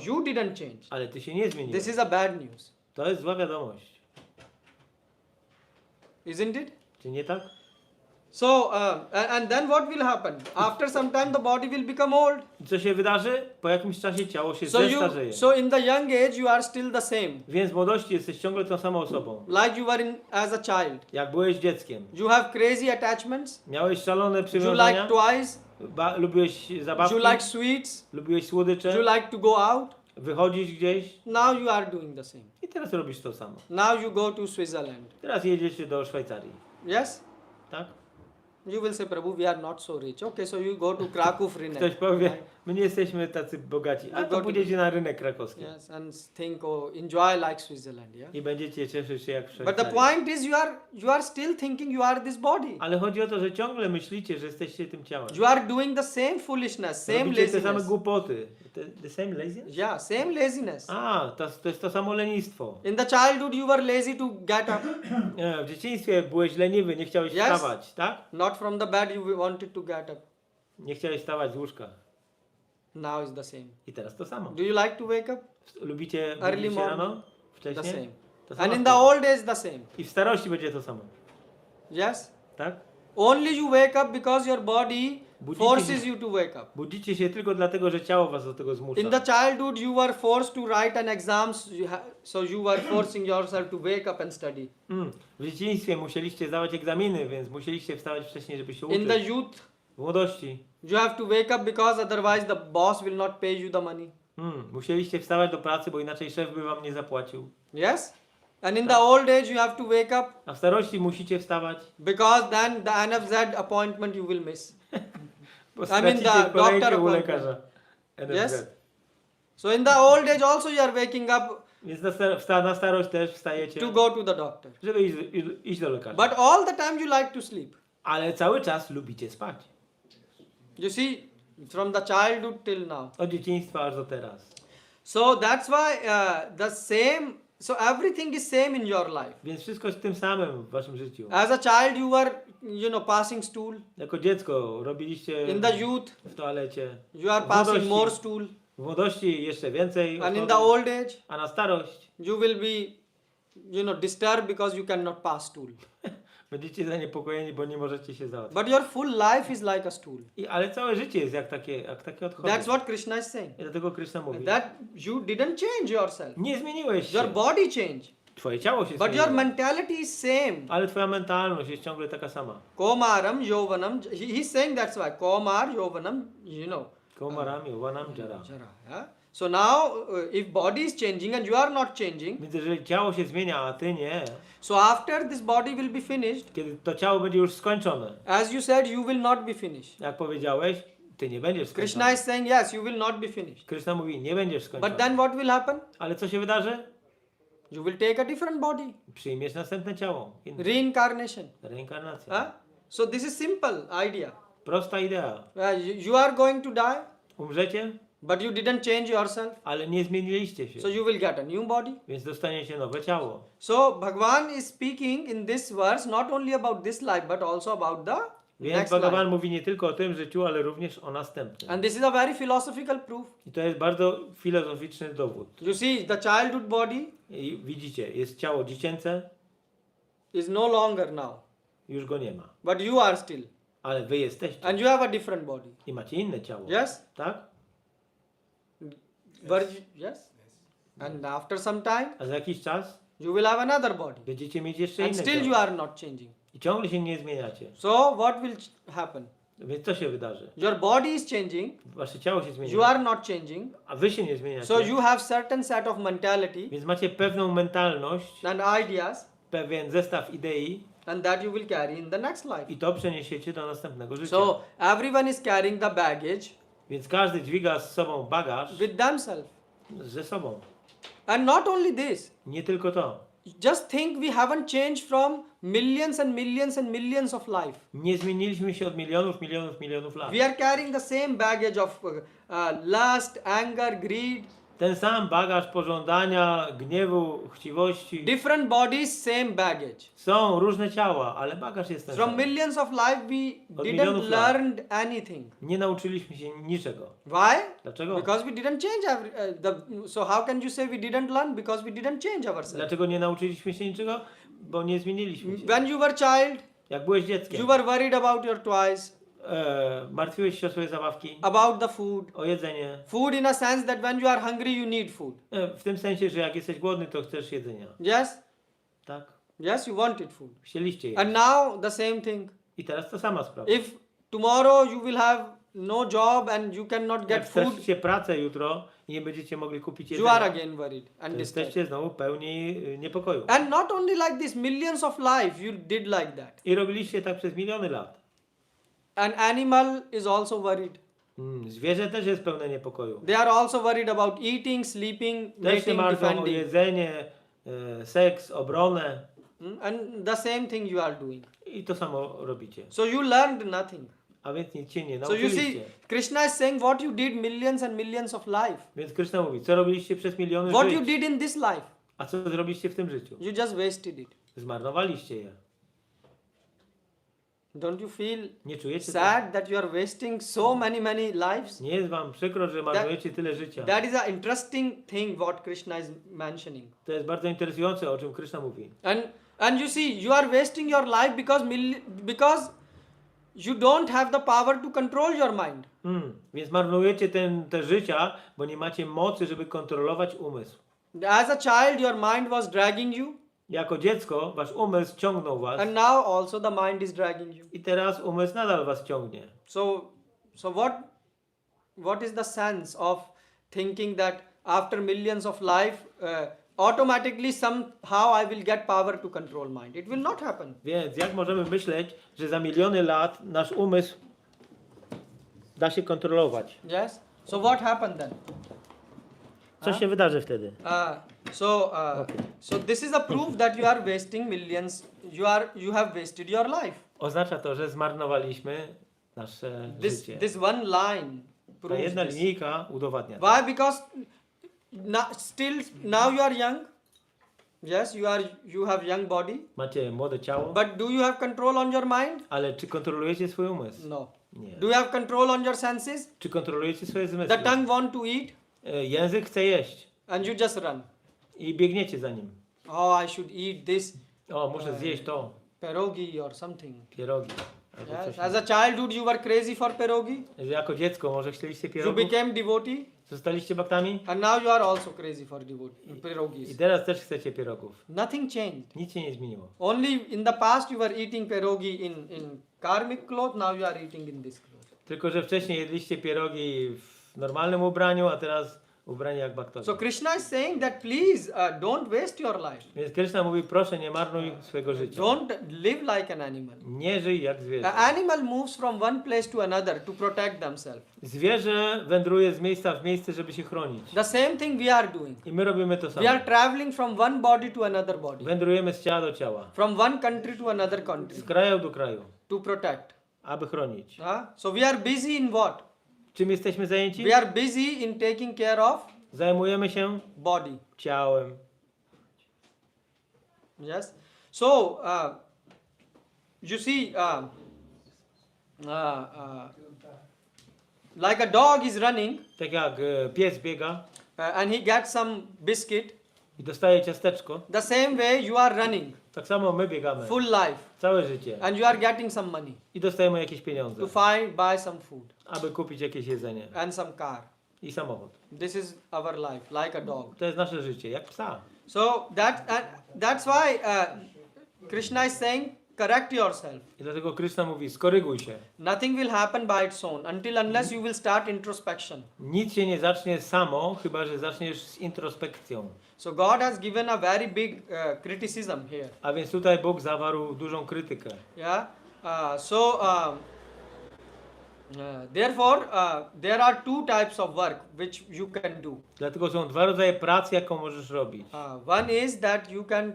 you didn't change. ale ty się nie zmieniłeś. This is a bad news, To jest zła wiadomość. isn't it? Czy nie tak? So and then what will happen? After some time the body will become old. I co się wydarzy? Po jakimś czasie ciało się So zestarzeje. in the young age you are still the same, Więc w młodości jesteś ciągle tą samą osobą. like you were as a child. Jak byłeś dzieckiem. You have crazy attachments. Miałeś szalone You like przywiązania. toys. Lubiłeś zabawki. You like sweets. Lubiłeś słodycze. You like to go out. Wychodzisz gdzieś. Now you are doing the same. I teraz robisz to samo. Now you go to Switzerland. Teraz jedziesz do Szwajcarii. Yes? Tak? You will say, Prabhu, we are not so rich. Okay, so you go to Krakow rynek. Ktoś powie, my nie jesteśmy tacy bogaci. A You go to to- pójdziecie na rynek krakowski. Yes, and think, enjoy like Switzerland. Yeah. I będziecie cieszyć się jak w But the Szwajcarii. point is, you are still thinking you are this body. Ale chodzi o to, że ciągle myślicie, że jesteście tym ciałem. You are doing the same foolishness, same Robicie te same laziness. głupoty. The same laziness? Yeah, same laziness. To jest to samo lenistwo. In the childhood, you were lazy to get up. W dzieciństwie byłeś leniwy, nie chciałeś Yes. wstawać, tak? Not from the bed, you wanted to get up. Nie chciałeś wstawać z łóżka. Now is the same. I teraz to samo. Do you like to wake up? Lubicie Early budzić się morning. rano? The Wcześniej? same. To samo And in w the tym. old age, the same. I w starości będzie to samo. Yes? Tak? Only you wake up because your body Budzicie forces się- you to wake up. Budzicie się tylko dlatego, że ciało was do tego zmusza. In the childhood, you were forced to write an exam, so you were forcing yourself to wake up and study. W dzieciństwie musieliście zdawać egzaminy, więc musieliście wstawać wcześniej, żeby się uczyć. In the youth, W młodości you have to wake up because otherwise the boss will not pay you the money. musieliście wstawać do pracy, bo inaczej szef by wam nie zapłacił. Yes? And in the old age, you have to wake up A w starości musicie wstawać, because then the NFZ appointment you will miss. bo I mean stracicie the kolejkę doctor u appointment. lekarza. NFZ. Yes? So in the old age also you are waking up Więc na starość też wstajecie, to go to the doctor. żeby iść do lekarza. But all the time you like to sleep. Ale cały czas lubicie spać. You see, from the childhood till now. Od dzieciństwa aż do teraz. So that's why so everything is same in your life. Więc wszystko jest tym samym w waszym życiu. As a child you were, passing stool. Jako dziecko robiliście In the youth w toalecie. you are W passing młodości- more stool. W młodości jeszcze więcej. And in osoby, the old age a na starość you will be, disturbed because you cannot pass stool. będziecie zaniepokojeni, bo nie możecie się załatwić. But your full life is like a stool. Ale całe życie jest jak takie odchody. That's what Krishna is saying. I dlatego Krishna mówi, That you didn't change yourself. nie zmieniłeś się. Your body changed. Twoje ciało się But zmieniło. your mentality is same. Ale twoja mentalność jest ciągle taka sama. Komaram, Yovanam. He's saying that's why. Komar, Yovanam, Komarami, uvanam, jara. Jara, yeah? So now, if body is changing and you are not changing, Więc jeżeli ciało się zmienia, a ty nie, so after this body will be finished, kiedy to ciało będzie już skończone, as you said, you will not be finished. jak powiedziałeś, ty nie będziesz Krishna skończony. is saying, yes, you will not be finished. Krishna mówi, nie będziesz skończony. But then what will happen? Ale co się wydarzy? you will take a different body. Przyjmiesz następne ciało. Inne. Reincarnation. Reinkarnacja. Huh? So this is simple idea. Prosta idea. You are going to die, Umrzecie, but you didn't change yourself. ale nie zmieniliście się. So you will get a new body. Więc dostaniecie nowe ciało. So Bhagavan is speaking in this verse not only about this life but also about the Więc next Bhagavan life. mówi nie tylko o tym życiu, ale również o następnym. And this is a very philosophical proof. I to jest bardzo filozoficzny dowód. You see, the childhood body I widzicie, jest ciało dziecięce, is no longer now, już go nie ma. but you are still, Ale wy jesteście and you have a different body. i macie inne ciało. Yes? Tak? Yes? And after some time, A za jakiś czas you will have another body. będziecie mieć jeszcze And inne still you ciało. are not changing. I ciągle się nie zmieniacie. So what will happen? Więc co się wydarzy? Your body is changing, Wasze ciało się zmienia, you are not changing. a wy się nie zmieniacie. So you have certain set of mentality Więc macie pewną mentalność, and ideas, pewien zestaw idei and that you will carry in the next life. i to przeniesiecie do następnego życia. So everyone is carrying the baggage Więc każdy dźwiga z sobą bagaż with themselves. ze sobą. And not only this, Nie tylko to. just think we haven't changed from millions and millions and millions of life. Nie zmieniliśmy się od milionów lat. We are carrying the same baggage of lust, anger, greed. Ten sam bagaż pożądania, gniewu, chciwości. Different bodies, same baggage. Są różne ciała, ale bagaż jest ten From sam. millions of life we Od didn't milionów lat. learn anything. Nie nauczyliśmy się niczego. Why? Dlaczego? Because we didn't change so how can you say we didn't learn? Because we didn't change ourselves. Dlaczego nie nauczyliśmy się niczego? Bo nie zmieniliśmy się. When you were child, Jak byłeś dzieckiem, you were worried about your toys, martwiłeś się o swoje zabawki, about the food. o jedzenie. Food in a sense that when you are hungry, you need food. W tym sensie, że jak jesteś głodny, to chcesz jedzenia. Yes? Tak? Yes, you wanted food. Chcieliście jeść. And now the same thing. I teraz to sama sprawa. If tomorrow you will have no job and you cannot Jak get food, stracicie pracę jutro i nie będziecie mogli kupić you are jedzenia, again worried and to disturbed. jesteście znowu pełni niepokoju. And not only like this, millions of life you did like that. I robiliście tak przez miliony lat. An animal is also worried. Zwierzę też jest pełne niepokoju. They are also worried about eating, sleeping, Też się mating, martwią o defending. jedzenie, seks, obronę And the same thing you are doing. i to samo robicie. So you learned nothing. A więc nic się nie So you see, nauczyliście. Krishna is saying what you did millions and millions of life. Więc Krishna mówi, co robiliście przez miliony What you żyć, did in this life, a co zrobiliście w tym życiu? you just wasted it. Zmarnowaliście je. Don't you feel Nie czujecie sad that you are wasting so many lives? Nie jest wam przykro, że marnujecie tyle życia. That is an interesting thing what Krishna is mentioning. To jest bardzo interesujące, o czym Krishna mówi. And you see, you are wasting your life because you don't have the power to control your mind. Więc marnujecie te życia, bo nie macie mocy, żeby kontrolować umysł. As a child, your mind was dragging you, Jako dziecko wasz umysł ciągnął was and now also the mind is dragging you. i teraz umysł nadal was ciągnie. So what is the sense of thinking that after millions of life, automatically somehow I will get power to control mind? It will not happen. Więc jak możemy myśleć, że za miliony lat nasz umysł da się kontrolować? Yes. So what happened then? Co się wydarzy wtedy? So this is a proof that you are wasting millions. You have wasted your life. Oznacza to, że zmarnowaliśmy nasze życie. This one line Ta proves jedna this. linijka udowadnia to. Why? Because now you are young. Yes, you have young body. Macie młode ciało, But do you have control on your mind? ale czy kontrolujecie swój umysł? No. Nie. Do you have control on your senses? Czy kontrolujecie swoje The zmysły? tongue want to eat Język chce jeść and you just run. i biegniecie za nim. Oh, I should eat this O, muszę zjeść to, pierogi or something. pierogi. Albo Yes. coś As a childhood, you were crazy for pierogi. Że jako dziecko może chcieliście You pierogów, became devotee, zostaliście baktami and now you are also crazy for i pierogis. teraz też chcecie pierogów. Nothing changed. Nic się nie zmieniło. Only in the past you were eating pierogi in karmic cloth. Now you are eating in this cloth. Tylko, że wcześniej jedliście pierogi w normalnym ubraniu, a teraz ubrani jak baktowie. So Krishna is saying that please don't waste your life. Więc Krishna mówi, proszę nie marnuj swojego życia. Don't live like an animal. Nie żyj jak zwierzę. An animal moves from one place to another to protect themselves. Zwierzę wędruje z miejsca w miejsce, żeby się chronić. The same thing we are doing. I my robimy to We samo. are traveling from one body to another body, Wędrujemy z ciała do ciała. from one country to another country Z kraju do kraju. to protect. Aby chronić. So we are busy in what? Czym jesteśmy zajęci? We are busy in taking care of Zajmujemy się body. ciałem. Yes. So you see, like a dog is running Tak jak pies biega and he gets some biscuit. i dostaje ciasteczko, The same way you are running tak samo my biegamy. full life Całe życie. and you are getting some money I dostajemy jakieś pieniądze, to buy some food aby kupić jakieś jedzenie and some car. i samochód. This is our life, like a dog. To jest nasze życie, jak psa. So that's why Krishna is saying, correct yourself. I dlatego Krishna mówi, skoryguj się. Nothing will happen by its own unless you will start introspection. Nic się nie zacznie samo, chyba że zaczniesz z introspekcją. So God has given a very big criticism here. A więc tutaj Bóg zawarł dużą krytykę. Yeah. Therefore, there are two types of work which you can do. Dlatego są dwa rodzaje pracy, jaką możesz robić. One is that you can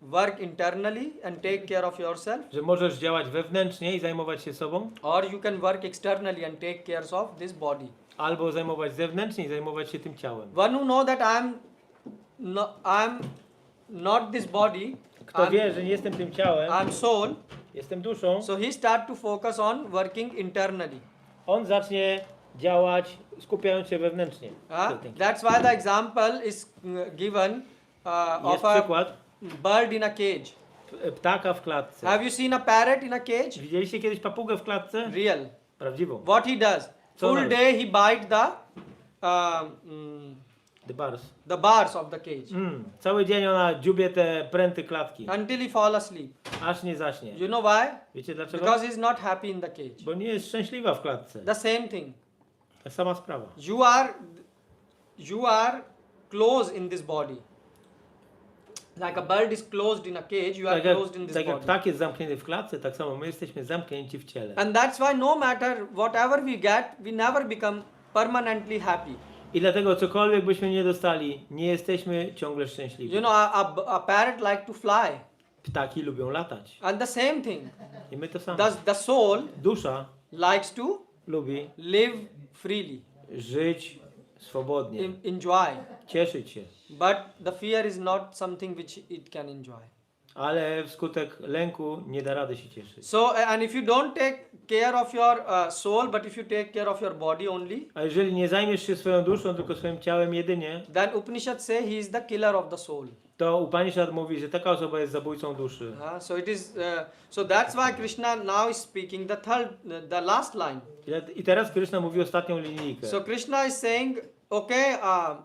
work internally and take care of yourself, Że możesz działać wewnętrznie i zajmować się sobą, or you can work externally and take care of this body. albo zajmować zewnętrznie i zajmować się tym ciałem. One who know that I'm not this body, Kto wie, że nie jestem tym ciałem, I'm soul, jestem duszą, so he start to focus on working internally. on zacznie działać skupiając się wewnętrznie. That's why the example is given Jest of a przykład bird in a cage. ptaka w klatce. Have you seen a parrot in a cage? Widzieliście kiedyś papugę w klatce? Real. Prawdziwą. What he does? Co Full robi? day he bite The bars. the bars of the cage Cały dzień ona dziubie te pręty klatki, until he fall asleep. aż nie zaśnie. You know why? Wiecie dlaczego? Because he's not happy in the cage. Bo nie jest szczęśliwa w klatce. The same thing. Ta sama sprawa. You are closed in this body. Like a bird is closed in a cage, you are closed in this Tak jak body. ptak jest zamknięty w klatce, tak samo my jesteśmy zamknięci w ciele. And that's why no matter whatever we get, we never become permanently happy. I dlatego cokolwiek byśmy nie dostali, nie jesteśmy ciągle szczęśliwi. You know, a parrot like to fly. Ptaki lubią latać. And the same thing. I my to samo. The soul Dusza likes to lubi live freely, żyć swobodnie, enjoy. cieszyć się. But the fear is not something which it can enjoy. Ale wskutek lęku nie da rady się cieszyć. So, and if you don't take care of your soul, but if you take care of your body only, A jeżeli nie zajmiesz się swoją duszą, tylko swoim ciałem jedynie, then Upanishad say he is the killer of the soul. to Upanishad mówi, że taka osoba jest zabójcą duszy. So it is. So that's why Krishna now is speaking the last line. I teraz Krishna mówi ostatnią linijkę. So Krishna is saying, okay,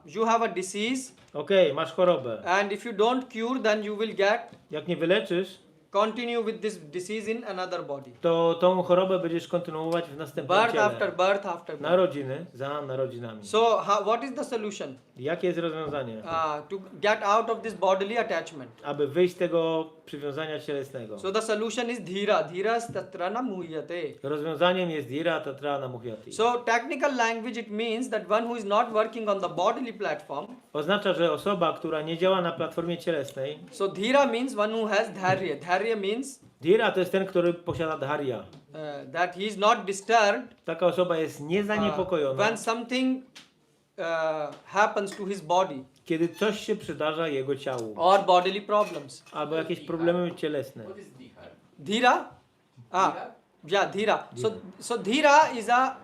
you have a disease, Okej, masz chorobę. and if you don't cure, then you will get Jak nie wyleczysz, continue with this disease in another body. to tą chorobę będziesz kontynuować w następnym Birth ciele. after birth after birth. Narodziny za narodzinami. So what is the solution? Jakie jest rozwiązanie? To get out of this bodily attachment. Aby wyjść z tego przywiązania cielesnego. So the solution is dhira. Dhira tatrana muhyate. Rozwiązaniem jest dhira tatrana muhyati. So technical language, it means that one who is not working on the bodily platform. Oznacza, że osoba, która nie działa na platformie cielesnej, So dhira means one who has dharya. Dharya means dhira to jest ten, który posiada dharya. that he is not disturbed Taka osoba jest niezaniepokojona, when something happens to his body kiedy coś się przydarza jego ciału. or bodily problems. Albo jakieś problemy cielesne. What is dihar? Dhira? Yeah, dhira. So dhira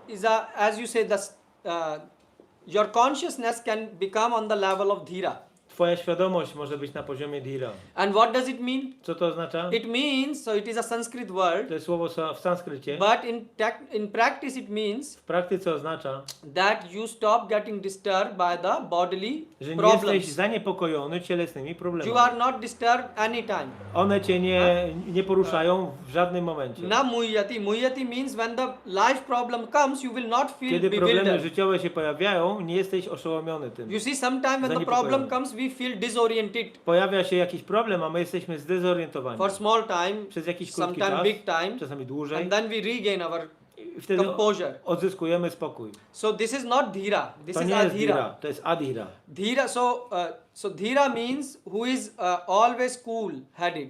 is a as you say, your consciousness can become on the level of dhira. twoja świadomość może być na poziomie dhira. And what does it mean? Co to oznacza? It means, so it is a Sanskrit word, To jest słowo w sanskrycie. but in practice it means W praktyce oznacza, that you stop getting disturbed by the bodily że nie jesteś problems. zaniepokojony cielesnymi You problemami. are not disturbed anytime. One cię nie poruszają w żadnym momencie. Na muhyati. Muhyati means when the life problem comes, you will not feel Kiedy problemy bewildered. życiowe się pojawiają, nie jesteś oszołomiony tym. You see, sometimes when the problem comes, we feel disoriented Pojawia się jakiś problem, a my jesteśmy zdezorientowani. for small time, Przez jakiś krótki sometimes czas, big time, czasami dłużej. and then we regain our I wtedy composure. odzyskujemy spokój. So this is not dhira. This To is nie jest adhira. dhira, to jest adhira. Dhira. So dhira means who is always cool-headed.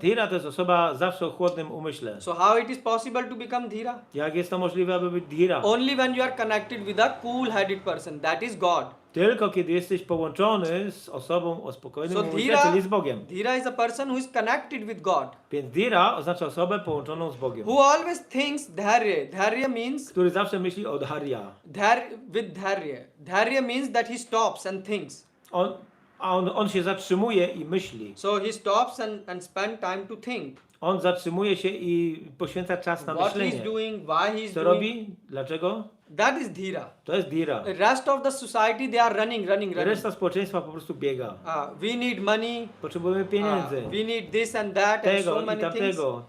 Dhira to jest osoba zawsze o chłodnym umyśle. So how it is possible to become dhira? Jak jest to możliwe, aby być dhira? Only when you are connected with a cool-headed person. That is God. Tylko kiedy jesteś połączony z osobą o spokojnym So umyśle, dhira, czyli z Bogiem. dhira is a person who is connected with God. Więc dhira oznacza osobę połączoną z Bogiem. Who always thinks dharya. Dharya means Który zawsze myśli o dharya. with dharya. Dharya means that he stops and thinks. On się zatrzymuje i myśli. So he stops and spend time to think. On zatrzymuje się i poświęca czas na What he's myślenie. doing, why he's Co doing. robi? Dlaczego? That is dhira. To jest dhira. The rest of the society, they are running. Reszta społeczeństwa po prostu biega. We need money. Potrzebujemy pieniędzy. We need this and that and Tego so i many things. tamtego.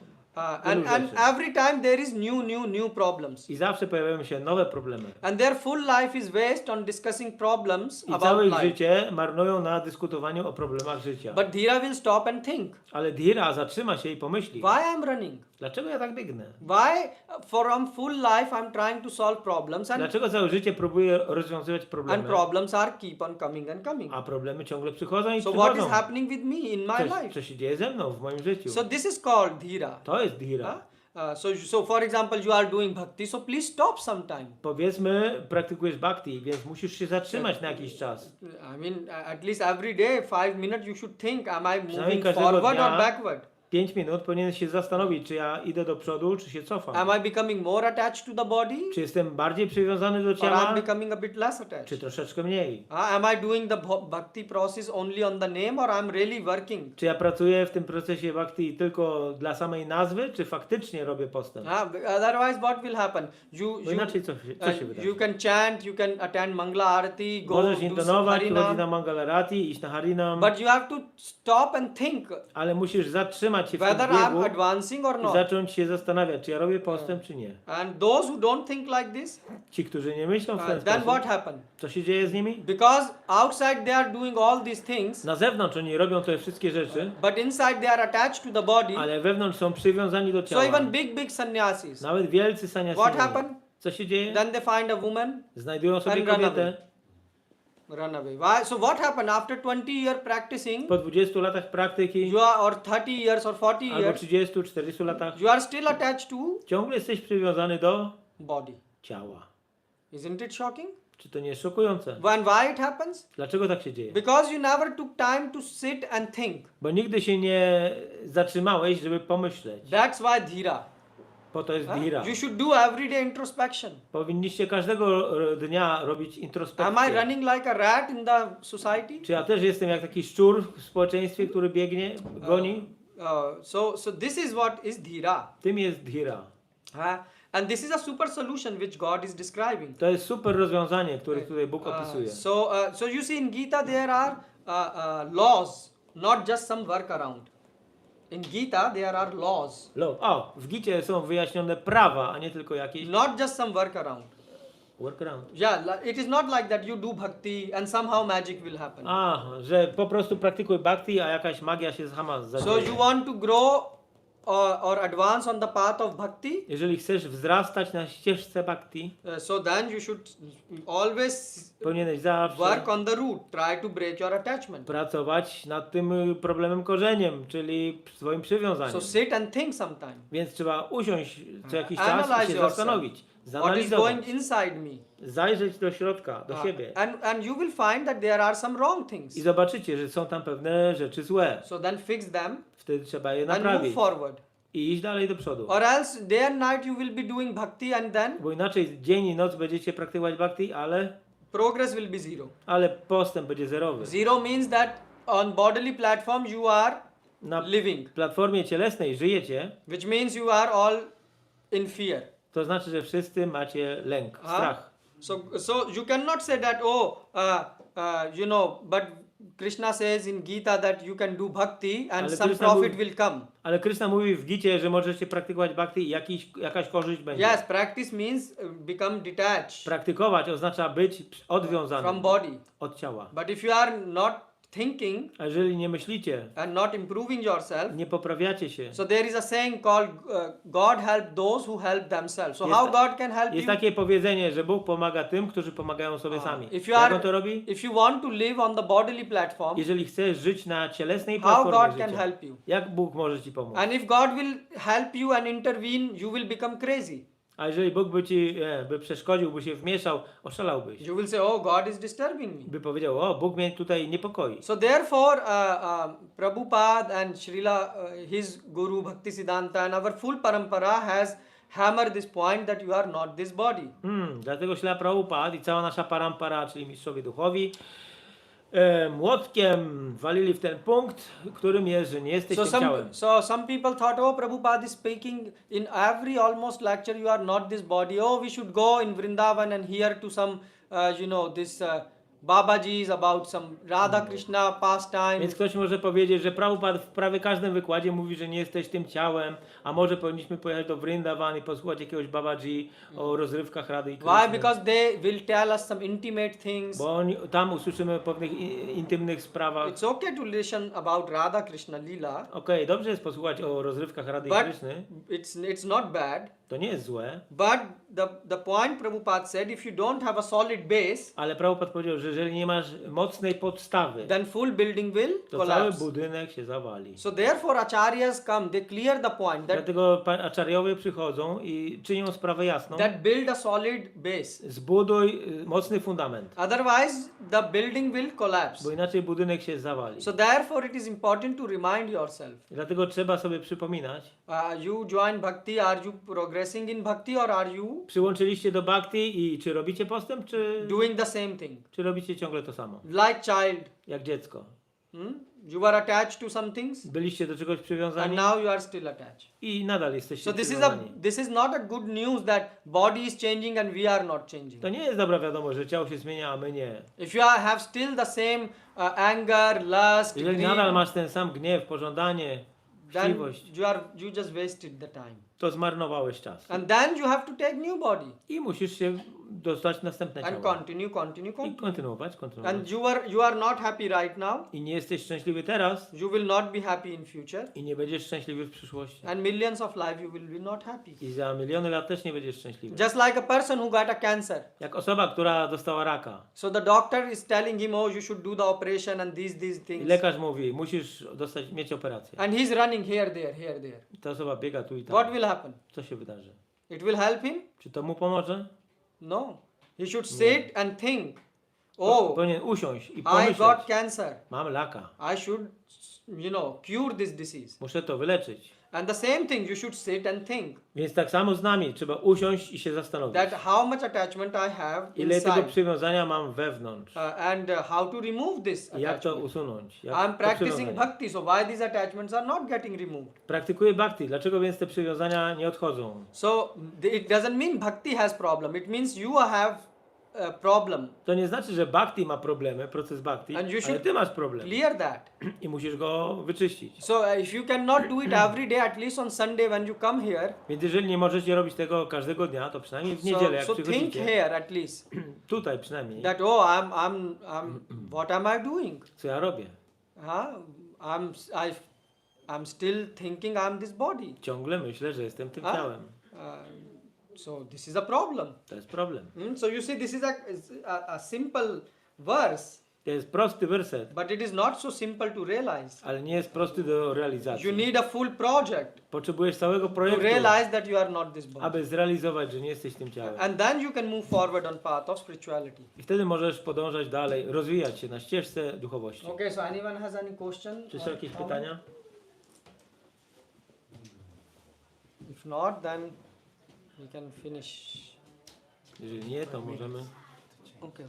And every time there is new problems. I zawsze pojawiają się nowe problemy. And their full life is wasted on discussing problems I about całe ich life. życie marnują na dyskutowaniu o problemach życia. But dhira will stop and think. Ale dhira zatrzyma się i pomyśli. Why I'm running? Dlaczego ja tak biegnę? Why from full life I'm trying to solve problems Dlaczego całe życie próbuję rozwiązywać and problemy? problems are keep on coming and coming. A problemy ciągle przychodzą i So what is przychodzą. happening with me in my life? Co się dzieje ze mną w moim życiu? So this is called dhira. To jest dhira. So for example, you are doing bhakti, so please stop sometime. Powiedzmy, praktykujesz bhakti, więc musisz się zatrzymać na jakiś czas. I mean, at least every day, 5 minutes, you should think, am I Przynajmniej moving każdego forward dnia or backward? 5 minut powinien się zastanowić, czy ja idę do przodu, czy się cofam. Am I becoming more attached to the body Czy jestem bardziej przywiązany do or ciała, I'm becoming a bit less attached? czy troszeczkę mniej? Am I doing the bhakti process only on the name or I'm really working? Czy ja pracuję w tym procesie bhakti tylko dla samej nazwy, czy faktycznie robię postęp? Otherwise, what will happen? Bo inaczej co się wydarzy? You can chant, you can attend Mangala Arati, go Możesz do intonować, chodzić Harinam, na Mangalarati, iść na Harinam, but you have to stop and think ale musisz zatrzymać się w tym whether I'm biegu advancing or i not. zacząć się zastanawiać, czy ja robię postęp, czy nie. And those who don't think like this, Ci, którzy nie myślą w ten then what sposób, happen? co się dzieje z nimi? Because outside they are doing all these things, Na zewnątrz oni robią te wszystkie rzeczy, but inside they are attached to the body. ale wewnątrz są przywiązani do So ciała. even big sannyasis, Nawet wielcy what saniasini. happened? Co się dzieje? Then they find a woman, Znajdują sobie And run kobietę. run away. Why? So what happened after 20 years practicing? Po 20 latach praktyki, You are, or 30 years or 40 albo years, 30, 40 latach, you are still attached to ciągle jesteś przywiązany do body. ciała. Isn't it shocking? Czy to nie jest szokujące? And why it happens? Dlaczego tak się dzieje? Because you never took time to sit and think. Bo nigdy się nie zatrzymałeś, żeby pomyśleć. That's why dhira. Po to jest Huh? dhira. You should do everyday introspection. Powinniście każdego dnia robić Am I introspekcję. running like a rat in the society? Czy ja też jestem jak taki szczur w społeczeństwie, który biegnie, goni? So this is what is dhira. Tym jest dhira. And this is a super solution which God is describing. To jest super rozwiązanie, które tutaj Bóg opisuje. So you see in Gita there are laws, not just some workaround. In Gita there are laws, W Gicie są wyjaśnione prawa, a nie tylko jakieś not just some workaround. workaround. Yeah, it is not like that you do bhakti and somehow magic will happen. Że po prostu praktykuj bhakti, a jakaś magia się So zadzieje. you want to grow or advance on the path of bhakti, Jeżeli chcesz wzrastać na ścieżce bhakti, so then you should always powinieneś zawsze work on the root, try to break your attachment. pracować nad tym problemem korzeniem, czyli swoim przywiązaniem. So sit and think sometime. Więc trzeba usiąść co jakiś czas Analyze i się yourself. zastanowić, What is zanalizować, going inside me? zajrzeć do środka, do siebie And you will find that there are some wrong things. i zobaczycie, że są tam pewne rzeczy złe. So then fix them Wtedy trzeba je and move naprawić forward. i iść dalej do przodu. Or else day and night you will be doing bhakti and then Bo inaczej dzień i noc będziecie praktykować bhakti, ale progress will be zero. ale postęp będzie zerowy. Zero means that on bodily platform you are Na living, platformie cielesnej żyjecie, which means you are all in fear. to znaczy, że wszyscy macie lęk, strach. So you cannot say that, you know, but Krishna says in Gita that you can do bhakti and Ale some Krishna profit mówi- will come. Ale Krishna mówi w Gicie, że możecie praktykować bhakti i jakaś korzyść będzie. Yes, practice means become detached Praktykować oznacza być odwiązanym from body. od ciała. But if you are not thinking A jeżeli nie myślicie, and not improving yourself, nie poprawiacie się, so there is a saying called God help those who help themselves. So Jest how ta- God can help jest you? takie powiedzenie, że Bóg pomaga tym, którzy pomagają sobie sami. If you Jak are, on to robi? if you want to live on the bodily platform, Jeżeli chcesz żyć na cielesnej how platformie God can życia, help you? jak Bóg może ci pomóc? And if God will help you and intervene, you will become crazy. A jeżeli Bóg by ci by przeszkodził, by się wmieszał, oszalałbyś. You will say, oh, God is disturbing me. By powiedział, o, Bóg mnie tutaj niepokoi. So therefore, Prabhupada and Srila, his Guru Bhaktisiddhanta and our full parampara has hammered this point that you are not this body. Dlatego Śla Prabhupada i cała nasza parampara, czyli mistrzowie duchowi, młotkiem walili w ten punkt, którym jest, że nie jesteś tym ciałem. So some people thought, oh, Prabhupada is speaking in every almost lecture, you are not this body. Oh, we should go in Vrindavan and hear to some, you know, this Babajis about some Radha Krishna pastime. Więc ktoś może powiedzieć, że Prabhupada w prawie każdym wykładzie mówi, że nie jesteś tym ciałem, a może powinniśmy pojechać do Vrindavan i posłuchać jakiegoś Babaji o rozrywkach Rady i Why? Krishny. Because they will tell us some intimate things. Bo tam usłyszymy o pewnych intymnych sprawach. It's okay to listen about Radha Krishna Lila, Okej, dobrze jest posłuchać o rozrywkach Rady i but Krishny. it's not bad. To nie jest złe, But the point Prabhupada said, if you don't have a solid base, ale Prabhupada powiedział, że jeżeli nie masz mocnej podstawy, then full building will to cały collapse. budynek się zawali. So therefore acharyas come, they clear the point that, Dlatego acharyowie przychodzą i czynią sprawę jasną. that build a solid base. Zbuduj mocny fundament, Otherwise the building will collapse. bo inaczej budynek się zawali. So therefore it is important to remind yourself. Dlatego trzeba sobie przypominać. You join bhakti, are you progressing in bhakti or are you Przyłączyliście do bhakti i czy robicie postęp, doing the same thing? czy robicie ciągle to samo? Like child, Jak dziecko. you were attached to some things Byliście do czegoś and przywiązani now you are still attached. i nadal jesteście So przywiązani. this is not a good news that body is changing and we are not changing. To nie jest dobra wiadomość, że ciało się zmienia, a my nie. If you have still the same anger, lust, Jeżeli greed, nadal masz ten sam gniew, pożądanie, then chciwość, you just wasted the time. to zmarnowałeś czas. And then you have to take new body I musisz się dostać następne and ciało. continue. I kontynuować. And you are not happy right now. I nie jesteś szczęśliwy teraz You will not be happy in future. i nie będziesz szczęśliwy w przyszłości. And millions of life you will be not happy. I za miliony lat też nie będziesz szczęśliwy. Just like a person who got a cancer. Jak osoba, która dostała raka. So the doctor is telling him, oh, you should do the operation and these I things. lekarz mówi, musisz mieć operację. And he's running here, there. I ta osoba biega tu i What tam. will happen? Co się wydarzy? It will help him? Czy to mu pomoże? No. He should sit and think, oh, Powinien usiąść i I pomyśleć. got cancer. Mam raka. I should, cure this disease. Muszę to wyleczyć. And the same thing, you should sit and think Więc tak samo z nami. Trzeba usiąść i się zastanowić. that how much attachment I have Ile tego inside przywiązania mam wewnątrz? and how to remove this I jak to attachment. usunąć? Jak I'm to practicing przywiązanie? bhakti, so why these attachments are not getting removed? Praktykuję bhakti. Dlaczego więc te przywiązania nie odchodzą? So it doesn't mean bhakti has problem. It means you have a problem. To nie znaczy, że bhakti ma problemy, proces bhakti, And you ale should ty masz problem clear that. i musisz go wyczyścić. So if you cannot do it every day, at least on Sunday when you come here, Więc jeżeli nie możecie robić tego każdego dnia, to przynajmniej w niedzielę, jak so think przychodzicie, here at least tutaj przynajmniej, that, oh, what am I doing? co ja robię? I'm still thinking I'm this body. Ciągle myślę, że jestem tym Ah. ciałem. So this is a problem. To jest problem. So you see, this is a simple verse, To jest prosty werset, but it is not so simple to realize. ale nie jest prosty do realizacji. You need a full project Potrzebujesz całego to projektu, realize that you are not this body. aby zrealizować, że nie jesteś tym ciałem. And then you can move forward on path of spirituality. I wtedy możesz podążać dalej, rozwijać się na ścieżce duchowości. Okay, so anyone has any question? Czy są or jakieś comment? pytania? If not, then we can finish. Jeżeli nie, to możemy. Okay.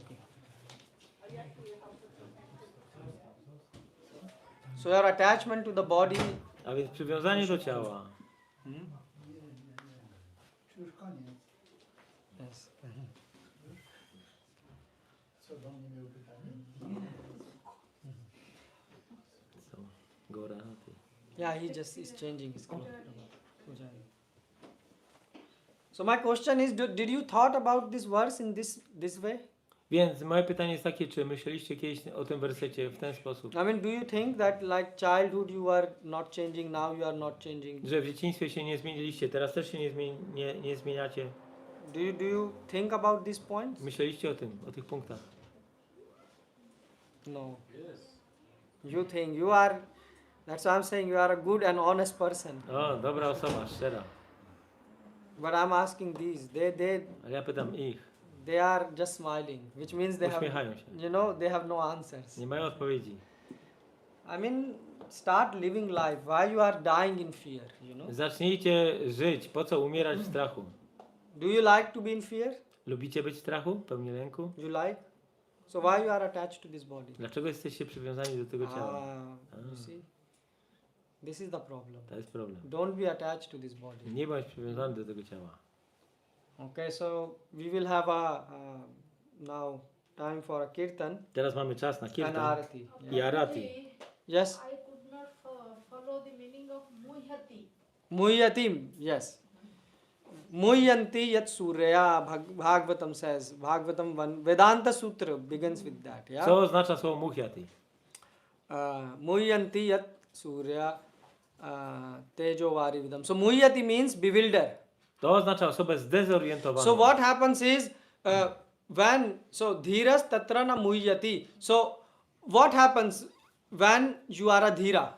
So your attachment to the body. A więc przywiązanie do ciała. Czy już koniec? Yes. Co do mnie miał pytanie? So, góra, ty. Yeah, he just is changing his color. So my question is, did you thought about this verse in this way? Więc moje pytanie jest takie, czy myśleliście kiedyś o tym wersecie w ten sposób? I mean, do you think that like childhood you are not changing, now you are not changing? Że w dzieciństwie się nie zmieniliście, teraz też się nie zmieniacie. Do you think about these points? Myśleliście o tym, o tych punktach? No. You think you are, that's why I'm saying you are a good and honest person. O, dobra osoba, szczera. But I'm asking these, Ale ja pytam ich. they are just smiling, which means they have, Uśmiechają się. you know, they have no answers. Nie mają odpowiedzi. I mean, start living life. Why you are dying in fear, you know? Zacznijcie żyć. Po co umierać w strachu? Do you like to be in fear? Lubicie być w strachu? Pełni lęku? You like? So why you are attached to this body? Dlaczego jesteście przywiązani do tego ciała? You see? This is the problem. To jest problem. Don't be attached to this body. Nie bądź przywiązany do tego ciała. Okay, so we will have a now time for a kirtan Teraz mamy czas na and kirtan arati. i arati. Yes, I could not follow the meaning of muhyati. Muhyatim. Yes. Muhyanti yat surya Bhagavatam says. Bhagavatam 1 Vedanta Sutra begins with that. Yeah. Co oznacza słowo muhyati? Muhyanti yat surya tejo varividam. So muhyati means bewilder. To oznacza osobę zdezorientowaną. So what happens is so dhiras tatra na muhyati. So what happens when you are a dhira?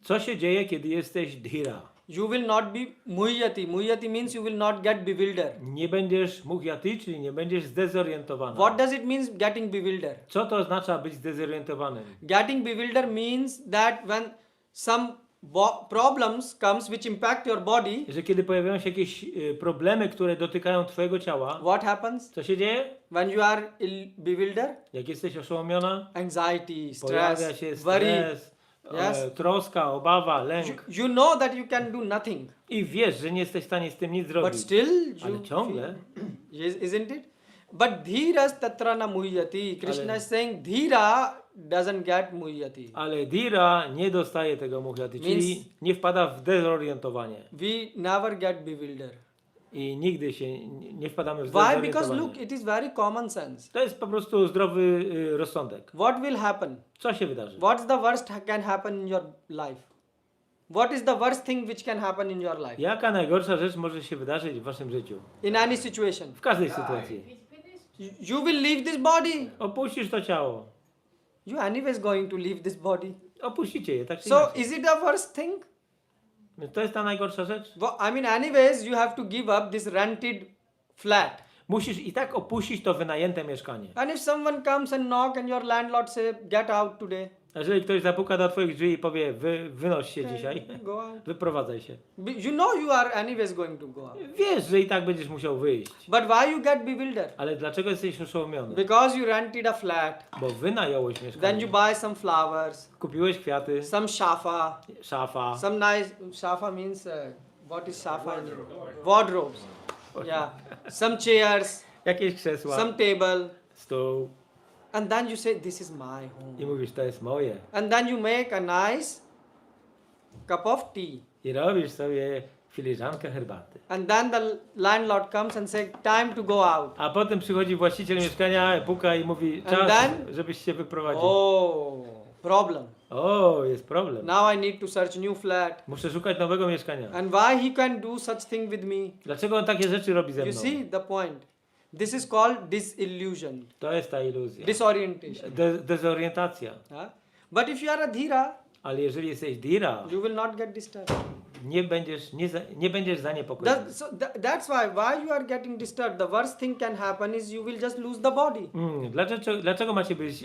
Co się dzieje, kiedy jesteś dhira? You will not be muhyati. Muhyati means you will not get bewildered. Nie będziesz muhyati, czyli nie będziesz zdezorientowany. What does it mean getting bewildered? Co to oznacza być zdezorientowanym? Getting bewildered means that when some problems comes which impact your body, Że kiedy pojawiają się jakieś problemy, które dotykają twojego ciała, what happens? co się dzieje? When you are bewildered, Jak jesteś oszołomiona, anxiety, pojawia stress, się worry. stres, Yes. troska, obawa, lęk. You know that you can do nothing, I wiesz, że nie jesteś w stanie z tym nic but zrobić. still Ale you ciągle, isn't it? But dhiras tatra na muhyati. Krishna Ale- is saying dhira doesn't get muhyati. ale dhira nie dostaje tego muhyati, czyli nie wpada w dezorientowanie. We never get bewildered. I nigdy się nie wpadamy w Why? Because zdezorientowanie. look, it is very common sense. To jest po prostu zdrowy rozsądek. What will happen? Co się wydarzy? What's the worst can happen in your life? What is the worst thing which can happen in your life? Jaka najgorsza rzecz może się wydarzyć w waszym życiu? In any situation. W każdej sytuacji. It's finished. You will leave this body. Opuścisz to ciało. You anyways going to leave this body. Opuścicie je, tak czy So inaczej. is it the worst thing? To jest ta najgorsza rzecz? I mean, anyways, you have to give up this rented flat. Musisz i tak opuścić to wynajęte mieszkanie. And if someone comes and knock and your landlord say, get out today, A jeżeli ktoś zapuka do twoich drzwi i powie, wynoś się dzisiaj, go out. wyprowadzaj się. You know you are anyways going to go out. Wiesz, że i tak będziesz musiał wyjść. But why you get bewildered? Ale dlaczego jesteś oszołomiony? Because you rented a flat. Bo wynająłeś Then mieszkanie. you buy some flowers, Kupiłeś kwiaty, some shafa, szafa. some nice shafa means what is shafa in wardrobes. Yeah, some chairs, Jakieś krzesła, some table, stół. and then you say this is my home. I mówisz, to jest moje. And then you make a nice cup of tea. I robisz sobie filiżankę herbaty. And then the landlord comes and says, time to go out. A potem przychodzi właściciel mieszkania, puka i mówi, And czas, then- żebyś się wyprowadził. Oh, problem. O, jest problem. Now I need to search new flat. Muszę szukać nowego mieszkania. And why he can do such thing with me? Dlaczego on takie rzeczy robi ze You mną? see the point. This is called disillusion, To jest ta iluzja. disorientation. Dezorientacja. Huh? But if you are a dhira, Ale jeżeli jesteś dhira, you will not get disturbed. nie będziesz zaniepokojony. That's why you are getting disturbed. The worst thing can happen is you will just lose the body. Dlaczego macie być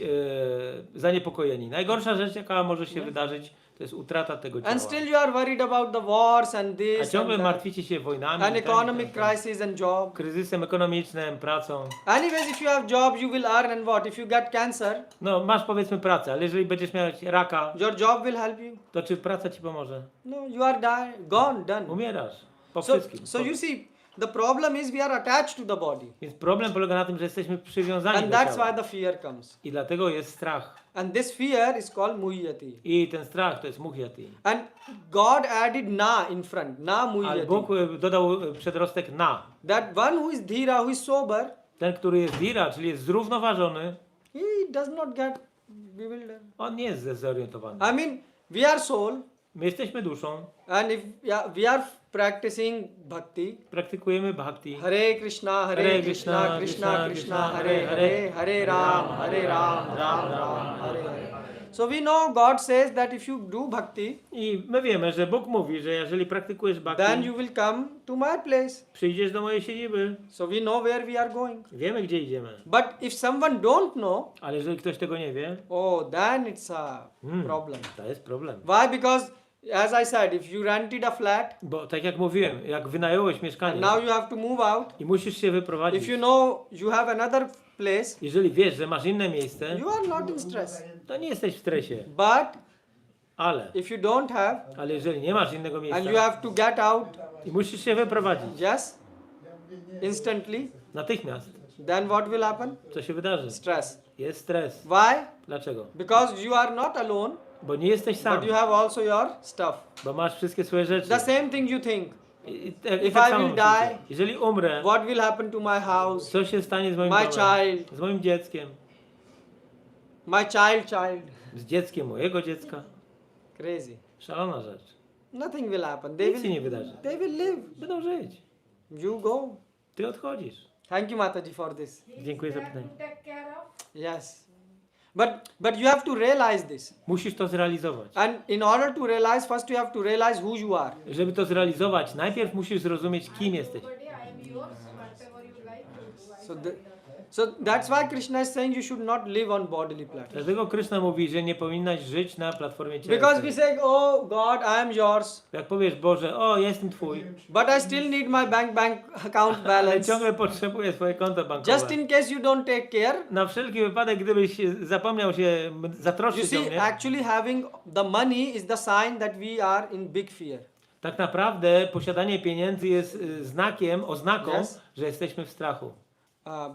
zaniepokojeni? Najgorsza rzecz, jaka może się wydarzyć, To jest utrata tego ciała. And still you are worried about the wars and A this and ciągle that, martwicie się wojnami, and i tym, economic i tym, crisis and job. kryzysem ekonomicznym, pracą. Anyways, if you have job, you will earn, and what? If you get cancer, No, masz powiedzmy pracę, ale jeżeli będziesz miał raka, your job will help you. to czy praca ci pomoże? No, you are gone, done. Umierasz. Po So, wszystkim. so you see, the problem is we are attached to the body, Więc problem polega na tym, że jesteśmy przywiązani and do that's ciała. why the fear comes. I dlatego jest strach. And this fear is called muhyati. I ten strach to jest muhyati. And God added na in front, na Ale muhyati. Bóg dodał przedrostek na. That one who is dhira, who is sober, Ten, który jest dhira, czyli jest zrównoważony, he does not get bewildered. on nie jest zorientowany. I mean, we are soul, My jesteśmy duszą, and if we are practicing bhakti, praktykujemy bhakti. Hare Krishna, Krishna Krishna, Krishna Hare Hare, Hare Ram, Ram Ram, Hare Hare. So we know God says that if you do bhakti, I my wiemy, że Bóg mówi, że jeżeli praktykujesz then bhakti, you will come to my place. przyjdziesz do mojej siedziby. So we know where we are going. Wiemy, gdzie idziemy. But if someone don't know, Ale jeżeli ktoś tego nie wie, oh, then it's a problem. to jest problem. Why? Because as I said, if you rented a flat Bo tak jak mówiłem, jak wynająłeś and mieszkanie now you have to move out, i musisz się wyprowadzić, if you know you have another place, jeżeli wiesz, że masz inne miejsce, you are not in stress. to nie jesteś w stresie. But Ale if you don't have ale jeżeli nie masz innego and you miejsca have to get out, i musisz się wyprowadzić yes, instantly, natychmiast, then what will happen? co się wydarzy? Stress. Jest stres. Why? Dlaczego? Because you are not alone, Bo nie jesteś sam, but you have also your stuff. bo masz wszystkie swoje rzeczy. The same thing you think. I If tak I samo will myślicie. die, Jeżeli umrę, what will happen to my house, co się stanie z moim my domem, child, z moim dzieckiem, my child? z dzieckiem mojego dziecka? Crazy. Szalona rzecz. Nothing will happen. They Nic się nie will, wydarzy. they will live. Będą żyć. You go. Ty odchodzisz. Thank you, Mataji, for this. Dziękuję za pytanie. To take care of. Yes. But you have to realize this. Musisz to zrealizować. And in order to realize, first you have to realize who you are. Żeby to zrealizować, najpierw musisz zrozumieć, kim jesteś. Nobody, I am yours, whatever you like to do. So that's why Krishna is saying you should not live on bodily platter. Dlatego Kryszna mówi, że nie powinnaś żyć na platformie Because we cielesnej. say, oh God, I am yours, Jak powiesz, Boże, o, ja jestem Twój, but I still need my bank account ale balance. ciągle potrzebuję swoje konto bankowe. Just in case you don't take care, Na wszelki wypadek, gdybyś zapomniał się you zatroszczyć o see, mnie, actually having the money is the sign that we are in big fear. tak naprawdę posiadanie pieniędzy jest oznaką, Yes. że jesteśmy w strachu.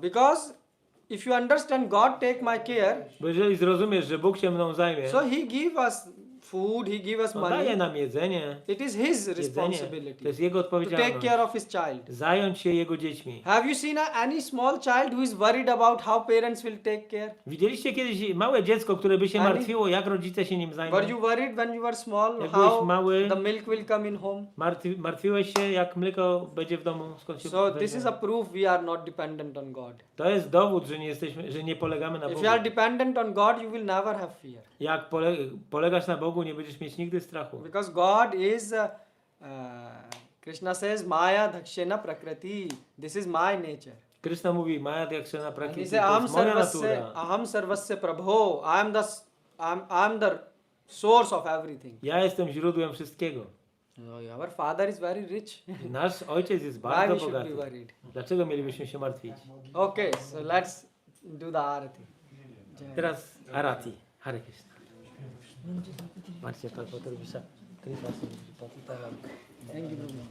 Because if you understand God take my care, Bo jeżeli zrozumiesz, że Bóg się mną zajmie, so He give us food, He give us on daje money. nam jedzenie, It is His jedzenie, responsibility to jest Jego to take odpowiedzialność. care of His child. Zająć się Jego dziećmi. Have you seen any small child who is worried about how parents will take care? Widzieliście kiedyś małe dziecko, które by się Ani- martwiło, jak rodzice się nim zajmą? Were you worried when you were small Jak how byłeś mały, the milk will come in home? martwiłeś się, jak mleko będzie w domu, skąd się So weźmie? this is a proof we are not dependent on God. To jest dowód, że nie polegamy na If Bogu. you are dependent on God, you will never have fear. Jak polegasz na Bogu, nie będziesz mieć nigdy strachu. Because God is, Krishna says, Maya Dhakshena Prakriti. This is my nature. Kryszna mówi, Maya Dhakshena And he Prakriti, says, to jest moja natura. Aham Sarvasya Prabho. I'm the source of everything. Ja jestem źródłem wszystkiego. Our father is very rich. Nasz ojciec jest Why bardzo we should be bogaty. worried? Dlaczego mielibyśmy się martwić? Okay, so let's do the arati. Teraz Arati. Hare Krishna. Marcie, Patrisha. Thank you, Brahma.